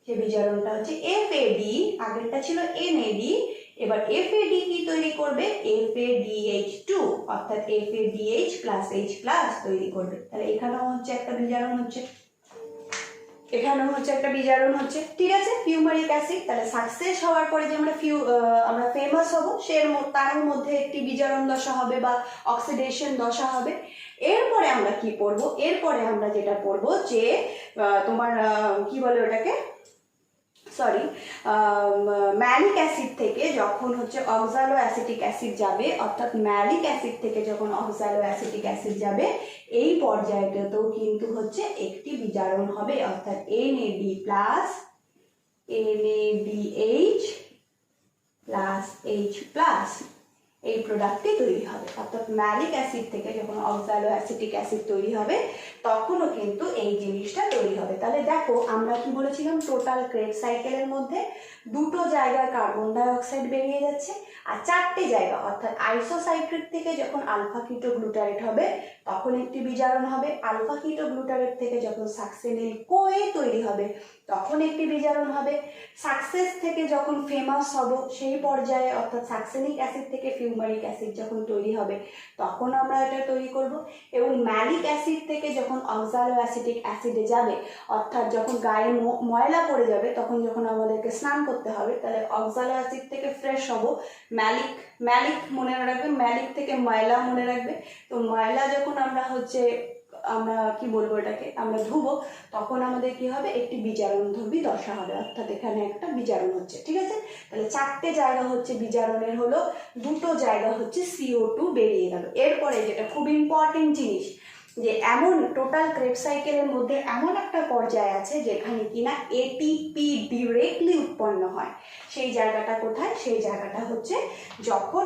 সেই বিজারণটা হচ্ছে FAD, আগেরটা ছিল NAD, এবার FAD কি তৈরি করবে, FADH2 অর্থাৎ FADH প্লাস H+ তৈরি করবে। তাহলে এখানেও হচ্ছে একটা বিজারণ হচ্ছে, এখানেও হচ্ছে একটা বিজারণ হচ্ছে, ঠিক আছে? Fumaric acid. তাহলে সাকসেস হওয়ার পরে যে আমরা ফেমাস হব, তার মধ্যে একটি বিজারণ দশা হবে বা অক্সিডেশন দশা হবে। এরপরে আমরা কি পড়বো, এরপরে আমরা যেটা পড়বো যে তোমার কি বলে ওটাকে, ম্যালিক অ্যাসিড থেকে যখন হচ্ছে অক্সালো অ্যাসিটিক অ্যাসিড যাবে, অর্থাৎ ম্যালিক অ্যাসিড থেকে যখন অক্সালো অ্যাসিটিক অ্যাসিড যাবে, এই পর্যায়টাতেও কিন্তু হচ্ছে একটি বিজারণ হবে, অর্থাৎ NAD+, NADH প্লাস H+, এই প্রোডাক্টটি তৈরি হবে। অর্থাৎ ম্যালিক অ্যাসিড থেকে যখন অক্সালো অ্যাসিটিক অ্যাসিড তৈরি হবে তখনও কিন্তু এই জিনিসটা তৈরি হবে। তাহলে দেখো আমরা কি বলেছিলাম, টোটাল ক্রেবস সাইকেলের মধ্যে 2টো জায়গায় কার্বন ডাই অক্সাইড বেরিয়ে যাচ্ছে, আর 4টে জায়গা অর্থাৎ আইসোসাইক্রিক থেকে যখন আলফা কিটোগ্লুটারেট হবে তখন একটি বিজারণ হবে, আলফা কিটোগ্লুটারেট থেকে যখন সাকসিনিল কোয়ে তৈরি হবে তখন একটি বিজারণ হবে, সাকসেস থেকে যখন ফেমাস হব সেই পর্যায়ে অর্থাৎ সাকসিনিক অ্যাসিড থেকে ফিউমারিক অ্যাসিড যখন তৈরি হবে তখন আমরা এটা তৈরি করব, এবং ম্যালিক অ্যাসিড থেকে যখন অক্সালো অ্যাসিটিক অ্যাসিডে যাবে অর্থাৎ যখন গায়ে ময়লা পড়ে যাবে, তখন যখন আমাদেরকে স্নান করতে হবে, তাহলে অক্সালো অ্যাসিড থেকে ফ্রেশ হব, ম্যালিক মনে রাখবে, ম্যালিক থেকে ময়লা মনে রাখবে। তো ময়লা যখন আমরা কি বলবো এটাকে, আমরা ধুবো, তখন আমাদের কি হবে, একটি বিজারণ ধর্মী দশা হবে, অর্থাৎ এখানে একটা বিজারণ হচ্ছে, ঠিক আছে? তাহলে 4টে জায়গা হচ্ছে বিজারণের হলো, 2টো জায়গা হচ্ছে CO2 বেরিয়ে গেল। এরপরে যেটা খুব ইম্পর্টেন্ট জিনিস, যে এমন টোটাল ক্রেবস সাইকেলের মধ্যে এমন একটা পর্যায় আছে যেখানে কিনা এটিপি ডিরেক্টলি উৎপন্ন হয়। সেই জায়গাটা কোথায়, সেই জায়গাটা হচ্ছে যখন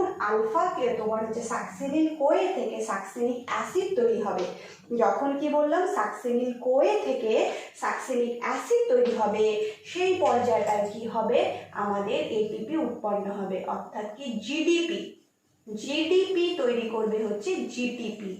তোমার হচ্ছে সাকসিনিল কোয়ে থেকে সাকসিনিক অ্যাসিড তৈরি হবে। যখন কি বললাম, সাকসিনিল কোয়ে থেকে সাকসিনিক অ্যাসিড তৈরি হবে, সেই পর্যায়টায় কি হবে, আমাদের এটিপি উৎপন্ন হবে, অর্থাৎ কি জিডিপি তৈরি করবে হচ্ছে জিটিপি।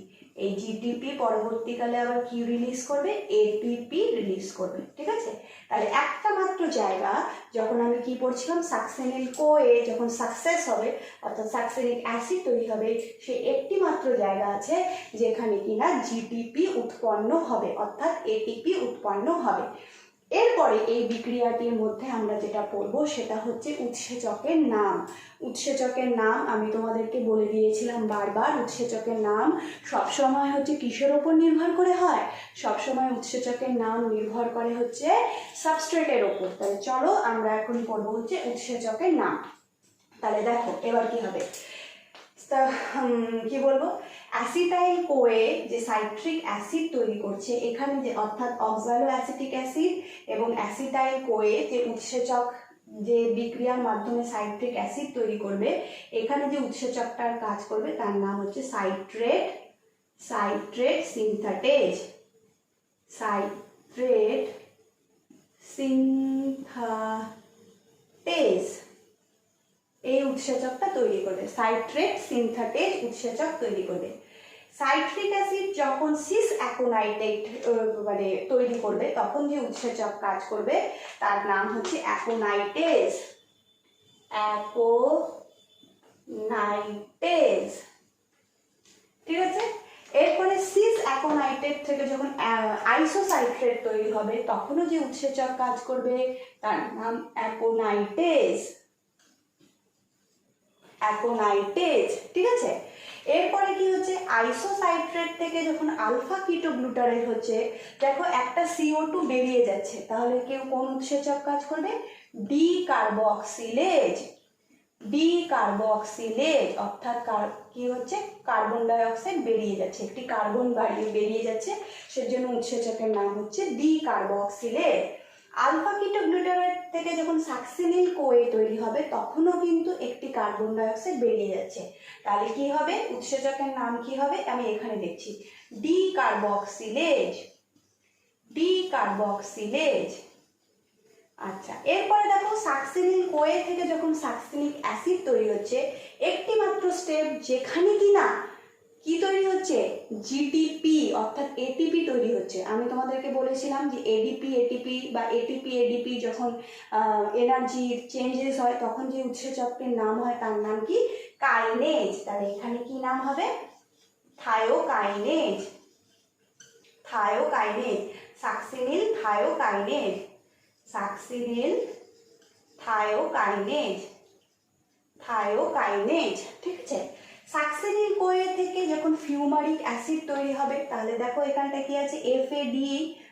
এই জিটিপি পরবর্তীকালে আবার কি রিলিজ করবে, এটিপি রিলিজ করবে, ঠিক আছে? তাহলে একটা মাত্র জায়গা, যখন আমি কি পড়ছিলাম, সাকসিনিল কোয়ে যখন সাকসেস হবে অর্থাৎ সাকসিনিক অ্যাসিড তৈরি হবে, সে একটি মাত্র জায়গা আছে যেখানে কিনা জিটিপি উৎপন্ন হবে অর্থাৎ এটিপি উৎপন্ন হবে। এরপরে এই বিক্রিয়াটির মধ্যে আমরা যেটা পড়বো সেটা হচ্ছে উৎসেচকের নাম। উৎসেচকের নাম আমি তোমাদেরকে বলে দিয়েছিলাম বারবার, উৎসেচকের নাম সবসময় হচ্ছে কিসের ওপর নির্ভর করে হয়, সবসময় উৎসেচকের নাম নির্ভর করে হচ্ছে সাবস্ট্রেটের ওপর। তাহলে চলো আমরা এখন পড়বো হচ্ছে উৎসেচকের নাম। তাহলে দেখো এবার কি হবে, কি বলবো, অ্যাসিটাইল কোয়ে যে সাইট্রিক অ্যাসিড তৈরি করছে, এখানে যে অর্থাৎ অক্সালো অ্যাসিটিক অ্যাসিড এবং অ্যাসিটাইল কোয়ে যে উৎসেচক যে বিক্রিয়ার মাধ্যমে সাইট্রিক অ্যাসিড তৈরি করবে, এখানে যে উৎসেচকটার কাজ করবে তার নাম হচ্ছে সাইট্রেট সিনথেটেজ, সাইট্রেট সিনথেটেজ, উৎসেচকটা তৈরি করবে, সাইট্রেট সিনথেটেজ উৎসেচক তৈরি করবে। সাইট্রিক অ্যাসিড যখন সিস অ্যাকোনাইটেট মানে তৈরি করবে তখন যে উৎসেচক কাজ করবে তার নাম হচ্ছে অ্যাকোনাইটেজ। অ্যাকোনাইটেজ, ঠিক আছে। এরপরে সিস অ্যাকোনাইটেট থেকে যখন আইসোসাইট্রেট তৈরি হবে তখনও যে উৎসেচক কাজ করবে তার নাম অ্যাকোনাইটেজ। অ্যাকোনাইটেজ, ঠিক আছে। এরপরে কি হচ্ছে, আইসোসাইট্রেট থেকে যখন আলফা কিটোগ্লুটারেট হচ্ছে, দেখো একটা CO2 বেরিয়ে যাচ্ছে, তাহলে কেউ কোন উৎসেচক কাজ করবে, ডি কার্বক্সিলেজ। ডি কার্বক্সিলেজ অর্থাৎ কি হচ্ছে, কার্বন ডাই অক্সাইড বেরিয়ে যাচ্ছে, একটি কার্বন বেরিয়ে যাচ্ছে, সেজন্য উৎসেচকের নাম হচ্ছে ডি কার্বক্সিলেজ। আলফা কিটোগ্লুটারেট থেকে যখন সাকসিনিল কোয়ে তৈরি হবে তখনও কিন্তু একটি কার্বন ডাই অক্সাইড বেরিয়ে যাচ্ছে, তাহলে কি হবে, উৎসেচকের নাম কি হবে, আমি এখানে দেখছি ডি কার্বক্সিলেজ। D carboxylase. আচ্ছা, এরপরে দেখো সাকসিনিল কোয়ে থেকে যখন সাকসিনিক অ্যাসিড তৈরি হচ্ছে, একটি মাত্র স্টেপ যেখানে কিনা কি তৈরি হচ্ছে, জিটিপি অর্থাৎ এটিপি তৈরি হচ্ছে। আমি তোমাদেরকে বলেছিলাম যে এডিপি এটিপি বা এটিপি এডিপি যখন এনার্জি চেঞ্জেস হয় তখন যে উৎসেচকের নাম হয় তার নাম কি, কাইনেজ। তাহলে এখানে কি নাম হবে, থায়োকাইনেজ। থায়োকাইনেজ, সাকসিনিল থায়োকাইনেজ। সাকসিনিল থায়োকাইনেজ। থায়োকাইনেজ, ঠিক আছে। সাকসিনিল কোয়ে থেকে যখন ফিউমারিক অ্যাসিড তৈরি হবে, তাহলে দেখো এখানটা কি আছে, FADE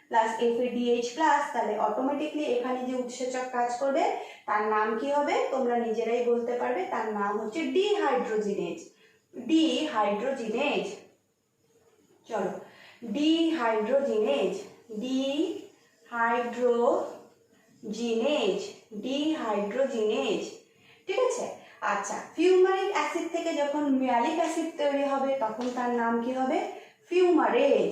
প্লাস FADH প্লাস, তাহলে অটোমেটিকলি এখানে যে উৎসেচক কাজ করবে তার নাম কি হবে, তোমরা নিজেরাই বলতে পারবে, তার নাম হচ্ছে ডিহাইড্রোজিনেজ। ডিহাইড্রোজিনেজ। চলো, ডিহাইড্রোজিনেজ। ডিহাইড্রোজিনেজ। ডিহাইড্রোজিনেজ, ঠিক আছে। আচ্ছা, ফিউমারিক অ্যাসিড থেকে যখন ম্যালিক অ্যাসিড তৈরি হবে তখন তার নাম কি হবে, ফিউমারেজ।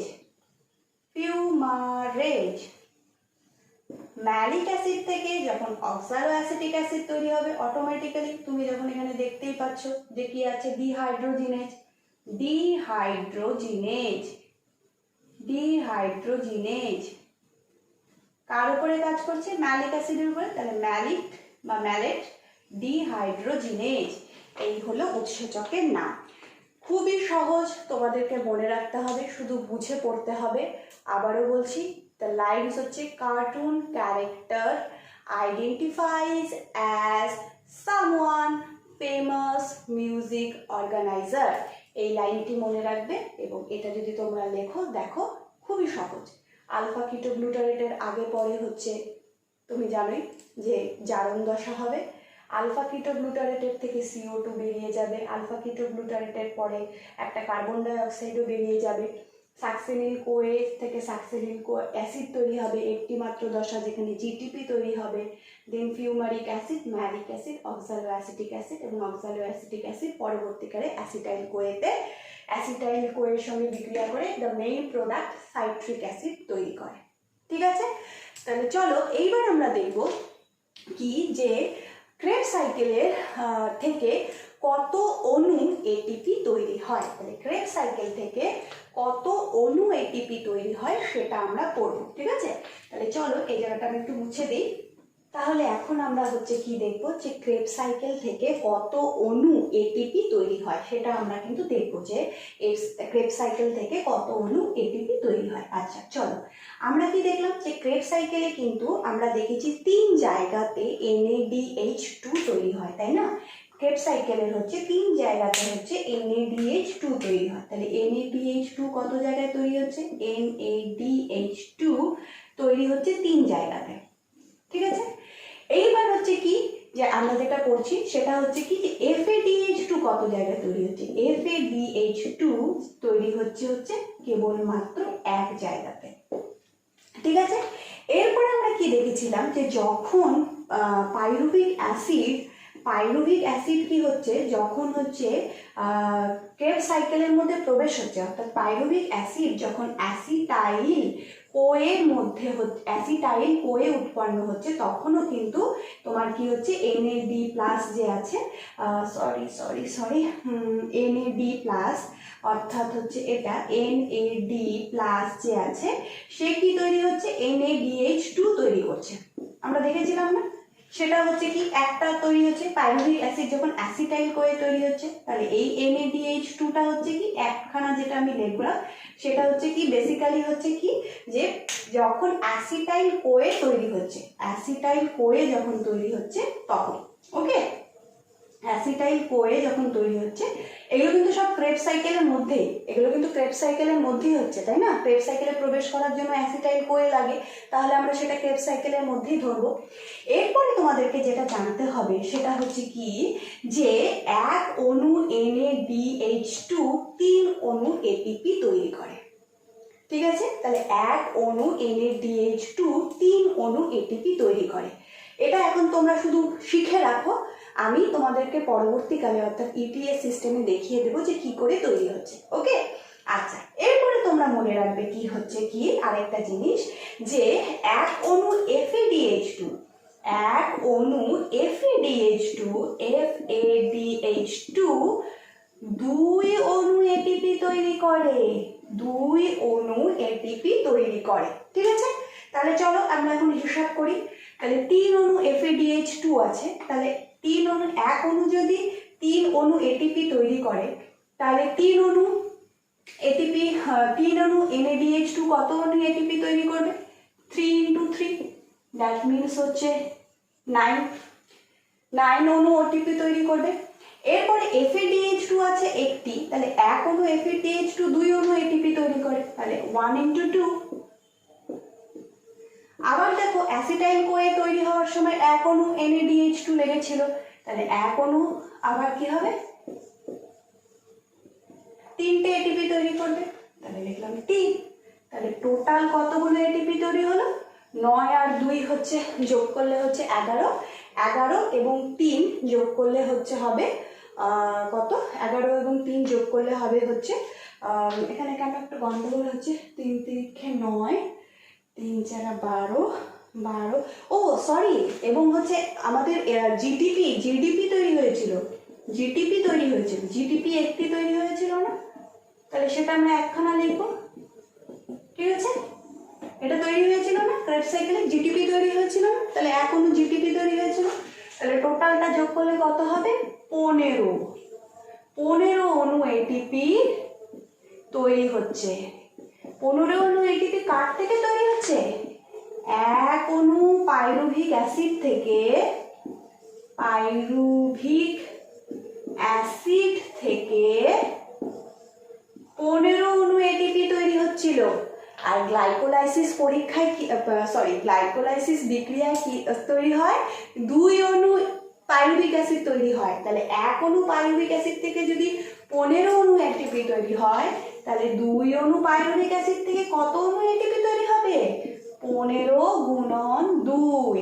ফিউমারেজ। ম্যালিক অ্যাসিড থেকে যখন অক্সালো অ্যাসিটিক অ্যাসিড তৈরি হবে অটোমেটিক্যালি তুমি যখন এখানে দেখতেই পাচ্ছ যে কি আছে, ডিহাইড্রোজিনেজ। ডিহাইড্রোজিনেজ। ডিহাইড্রোজিনেজ কার উপরে কাজ করছে, ম্যালিক অ্যাসিডের উপরে, তাহলে ম্যালিক বা ম্যালেট, ডিহাইড্রোজিনেজ। এই হলো উৎসেচকের নাম। খুবই সহজ, তোমাদেরকে মনে রাখতে হবে, শুধু বুঝে পড়তে হবে। আবারও বলছি, দ্য লাইনস হচ্ছে cartoon character identifies as someone famous music organiser. এই লাইনটি মনে রাখবে এবং এটা যদি তোমরা লেখো, দেখো খুবই সহজ। আলফা কিটোগ্লুটারেটের আগে পরে হচ্ছে তুমি জানোই যে জারণ দশা হবে। আলফা কিটোগ্লুটারেটের থেকে CO2 বেরিয়ে যাবে, আলফা কিটোগ্লুটারেটের পরে একটা কার্বন ডাই অক্সাইডও বেরিয়ে যাবে। সাকসিনিল কোয়ে থেকে সাকসিনিল অ্যাসিড তৈরি হবে, একটি মাত্র দশা যেখানে জিটিপি তৈরি হবে। Then fumaric acid, malic acid, oxaloacetic acid এবং অক্সালো অ্যাসিটিক অ্যাসিড পরবর্তীকালে অ্যাসিটাইল কোয়েতে অ্যাসিটাইল কোয়ের সঙ্গে বিক্রিয়া করে the main product citric acid তৈরি করে, ঠিক আছে। তাহলে চলো এইবার আমরা দেখব কি যে ক্রেবস সাইকেলের থেকে কত অণু এটিপি তৈরি হয়। তাহলে ক্রেবস সাইকেল থেকে কত অণু এটিপি তৈরি হয় সেটা আমরা পড়ব, ঠিক আছে। তাহলে চলো এই জায়গাটা আমি একটু মুছে দিই। তাহলে এখন আমরা হচ্ছে কি দেখবো যে ক্রেবস সাইকেল থেকে কত অণু এটিপি তৈরি হয় সেটা আমরা কিন্তু দেখবো যে ক্রেবস সাইকেল থেকে কত অণু এটিপি তৈরি হয়। আচ্ছা চলো, আমরা কি দেখলাম যে ক্রেবস সাইকেলে কিন্তু আমরা দেখেছি 3 জায়গাতে NADH2 তৈরি হয়, তাই না। ক্রেবস সাইকেলের হচ্ছে 3 জায়গাতে হচ্ছে NADH2 তৈরি হয়। তাহলে NADH2 কত জায়গায় তৈরি হচ্ছে, NADH2 তৈরি হচ্ছে 3 জায়গাতে, ঠিক আছে। এইবার হচ্ছে কি যে আমরা যেটা পড়ছি সেটা হচ্ছে কি যে FADH2 কত জায়গায় তৈরি হচ্ছে, FADH2 তৈরি হচ্ছে কেবলমাত্র 1 জায়গাতে, ঠিক আছে। এরপর আমরা কি দেখেছিলাম যে যখন পাইরুভিক অ্যাসিড পাইরুভিক অ্যাসিড কি হচ্ছে, যখন হচ্ছে ক্রেবস সাইকেলের মধ্যে প্রবেশ হচ্ছে, অর্থাৎ পাইরুভিক অ্যাসিড যখন অ্যাসিটাইল কোয়ের মধ্যে অ্যাসিটাইল কোয়ে উৎপন্ন হচ্ছে, তখনও কিন্তু তোমার কি হচ্ছে NAD+ যে আছে, NAD+, অর্থাৎ হচ্ছে এটা NAD+ যে আছে, সে কি তৈরি হচ্ছে, NADH2 তৈরি করছে। আমরা দেখেছিলাম না, সেটা হচ্ছে কি একটা তৈরি হচ্ছে পাইরুভিক অ্যাসিড যখন অ্যাসিটাইল কোয়ে তৈরি হচ্ছে, তাহলে এই NADH2টা হচ্ছে কি একখানা, যেটা আমি লিখলাম সেটা হচ্ছে কি বেসিক্যালি হচ্ছে কি যে যখন অ্যাসিটাইল কোয়ে তৈরি হচ্ছে, অ্যাসিটাইল কোয়ে যখন তৈরি হচ্ছে তখন, ওকে, অ্যাসিটাইল কোয়ে যখন তৈরি হচ্ছে, এগুলো কিন্তু সব ক্রেবস সাইকেলের মধ্যেই, এগুলো কিন্তু ক্রেবস সাইকেলের মধ্যেই হচ্ছে, তাই না? ক্রেবস সাইকেলে প্রবেশ করার জন্য অ্যাসিটাইল কোয়ে লাগে, তাহলে আমরা সেটা ক্রেবস সাইকেলের মধ্যেই ধরবো। এরপরে তোমাদেরকে যেটা জানতে হবে সেটা হচ্ছে কি যে এক অণু NADH2 3 অণু ATP তৈরি করে, ঠিক আছে? তাহলে এক অণু NADH2 3 অণু ATP তৈরি করে। এটা এখন তোমরা শুধু শিখে রাখো, আমি তোমাদেরকে পরবর্তীকালে অর্থাৎ ETS সিস্টেমে দেখিয়ে দেবো যে কি করে তৈরি হচ্ছে, ওকে? আচ্ছা, এরপরে তোমরা মনে রাখবে কি হচ্ছে কি আরেকটা জিনিস, যে এক অণু FADH2, এক অণু FADH2 দুই অণু ATP তৈরি করে, দুই অণু ATP তৈরি করে, ঠিক আছে? তাহলে চলো আমরা এখন হিসাব করি। তাহলে 3 অণু FADH2 আছে, তাহলে 3 অণু, এক অণু যদি 3 অণু ATP তৈরি করে, তাহলে 3 অণু ATP, 3 অণু NADH2 কত অণু ATP তৈরি করবে? 3 × 3, দ্যাট মিনস হচ্ছে 9 অণু ATP তৈরি করবে। এরপরে FADH2 আছে একটি, তাহলে এক অণু FADH2 দুই অণু ATP তৈরি করে, তাহলে 1 × 2। আবার দেখো অ্যাসিটাইল কোয়ে তৈরি হওয়ার সময় এক অণু NADH2 লেগেছিল, তাহলে এক অণু আবার কি হবে, 3টে ATP তৈরি করবে, তাহলে লিখলাম 3। তাহলে টোটাল কতগুলো ATP তৈরি হলো? 9 আর 2 হচ্ছে যোগ করলে হচ্ছে 11, 11 এবং 3 যোগ করলে হচ্ছে হবে কত, 11 এবং 3 যোগ করলে হবে হচ্ছে, এখানে কেন একটা গন্ডগোল হচ্ছে, 3 × 3 = 9, 3 × 4 = 12, ও সরি, এবং হচ্ছে আমাদের জিডিপি তৈরি হয়েছিল, জিডিপি একটি তৈরি হয়েছিল না, তাহলে সেটা আমরা একখানা লিখবো, ঠিক আছে? এটা তৈরি হয়েছিল না ক্রেবস সাইকেলে, জিটিপি তৈরি হয়েছিল না, তাহলে এক অণু জিটিপি তৈরি হয়েছিল, তাহলে টোটালটা যোগ করলে কত হবে? 15 অণু ATP তৈরি হচ্ছে। 15 অণু ATP কার থেকে তৈরি হচ্ছে? এক অণু পাইরুভিক অ্যাসিড থেকে, পাইরুভিক অ্যাসিড থেকে 15 অণু ATP তৈরি হচ্ছিল। আর গ্লাইকোলাইসিস পরীক্ষায় গ্লাইকোলাইসিস বিক্রিয়ায় কি তৈরি হয়? 2 অণু পাইরুভিক অ্যাসিড তৈরি হয়। তাহলে এক অণু পাইরুভিক অ্যাসিড থেকে যদি 15 অণু ATP তৈরি হয়, তাহলে 2 অণু পাইরুভিক অ্যাসিড থেকে কত অণু ATP তৈরি হবে? 15 × 2,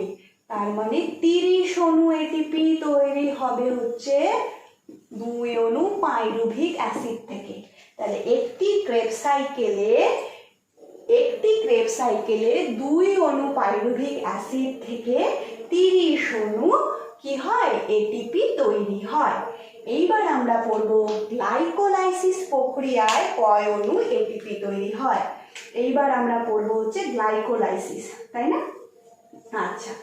তার মানে 30 অণু ATP তৈরি হবে হচ্ছে 2 অণু পাইরুভিক অ্যাসিড থেকে। তাহলে একটি ক্রেবস সাইকেলে 2 অণু পাইরুভিক অ্যাসিড থেকে 30 অণু কি হয়? ATP তৈরি হয়। এইবার আমরা পড়ব গ্লাইকোলাইসিস প্রক্রিয়ায় কয় অণু ATP তৈরি হয়। এইবার আমরা পড়ব হচ্ছে গ্লাইকোলাইসিস, তাই না? আচ্ছা,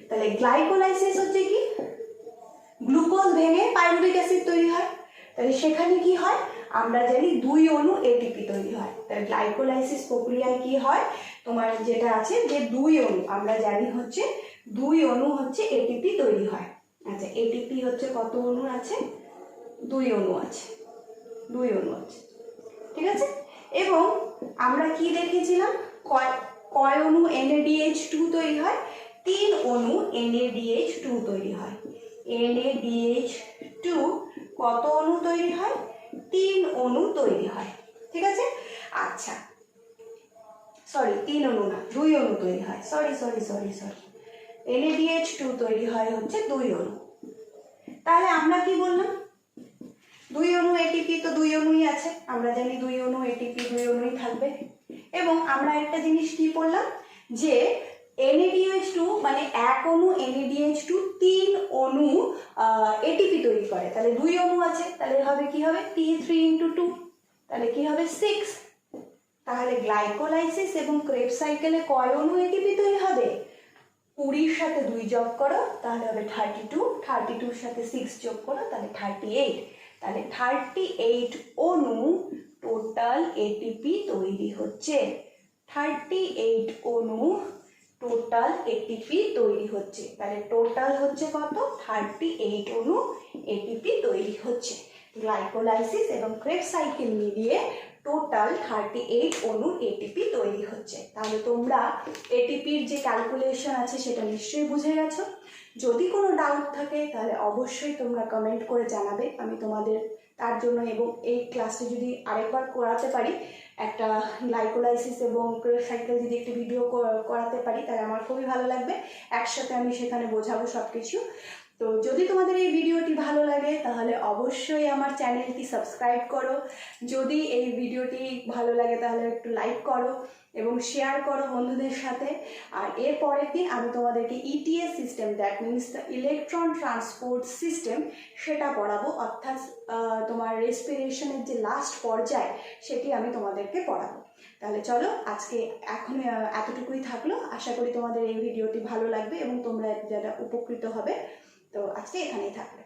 তাহলে গ্লাইকোলাইসিস হচ্ছে কি, গ্লুকোজ ভেঙে পাইরুভিক অ্যাসিড তৈরি হয়, তাহলে সেখানে কি হয়? আমরা জানি 2 অণু ATP তৈরি হয়। তাহলে গ্লাইকোলাইসিস প্রক্রিয়ায় কি হয়, তোমার যেটা আছে যে 2 অণু, আমরা জানি হচ্ছে 2 অণু হচ্ছে ATP তৈরি হয়। আচ্ছা, ATP হচ্ছে কত অণু আছে? 2 অণু আছে, 2 অণু আছে, ঠিক আছে? এবং আমরা কি দেখেছিলাম, কয় অণু NADH2 তৈরি হয়? 3 অণু NADH2 তৈরি হয়। NADH2 কত অণু তৈরি হয়? 3 অণু তৈরি হয়, ঠিক আছে? আচ্ছা, সরি 3 অণু না, 2 অণু তৈরি হয়, সরি NADH2 তৈরি হয় হচ্ছে 2 অণু। তাহলে আমরা কি বললাম, 2 অণু এটিপি, তো 2 অণুই আছে, আমরা জানি 2 অণু এটিপি 2 অণুই থাকবে। এবং আমরা একটা জিনিস কি পড়লাম, যে NADH2 মানে এক অণু NADH2 3 অণু এটিপি তৈরি করে, তাহলে 2 অণু আছে, তাহলে হবে কি হবে T3×2, তাহলে কি হবে 6। তাহলে গ্লাইকোলাইসিস এবং ক্রেবস সাইকেলে কয় অণু এটিপি তৈরি হবে, 20 সাথে 2 যোগ করো তাহলে হবে 32, 32 সাথে 6 যোগ করো তাহলে 38, তাহলে 38 অণু টোটাল এটিপি তৈরি হচ্ছে, 38 অণু টোটাল এটিপি তৈরি হচ্ছে। তাহলে টোটাল হচ্ছে কত, 38 অণু এটিপি তৈরি হচ্ছে। গ্লাইকোলাইসিস এবং ক্রেবস সাইকেল মিলিয়ে টোটাল 38 অণু এটিপি তৈরি হচ্ছে। তাহলে তোমরা এটিপির যে ক্যালকুলেশন আছে সেটা নিশ্চয়ই বুঝে গেছো। যদি কোনো ডাউট থাকে তাহলে অবশ্যই তোমরা কমেন্ট করে জানাবে, আমি তোমাদের তার জন্য এবং এই ক্লাসটি যদি আরেকবার করাতে পারি, একটা গ্লাইকোলাইসিস এবং ক্রেবস সাইকেল যদি একটি ভিডিও করাতে পারি তাহলে আমার খুবই ভালো লাগবে, একসাথে আমি সেখানে বোঝাবো সব কিছু। তো যদি তোমাদের এই ভিডিওটি ভালো লাগে তাহলে অবশ্যই আমার চ্যানেলটি সাবস্ক্রাইব করো, যদি এই ভিডিওটি ভালো লাগে তাহলে একটু লাইক করো এবং শেয়ার করো বন্ধুদের সাথে। আর এর পরের দিন আমি তোমাদেরকে ETS system, that means the electron transport system, সেটা পড়াবো, অর্থাৎ তোমার রেসপিরেশনের যে লাস্ট পর্যায় সেটি আমি তোমাদেরকে পড়াবো। তাহলে চলো আজকে এখন এতটুকুই থাকলো, আশা করি তোমাদের এই ভিডিওটি ভালো লাগবে এবং তোমরা যারা উপকৃত হবে। তো আজকে এখানেই থাকলো।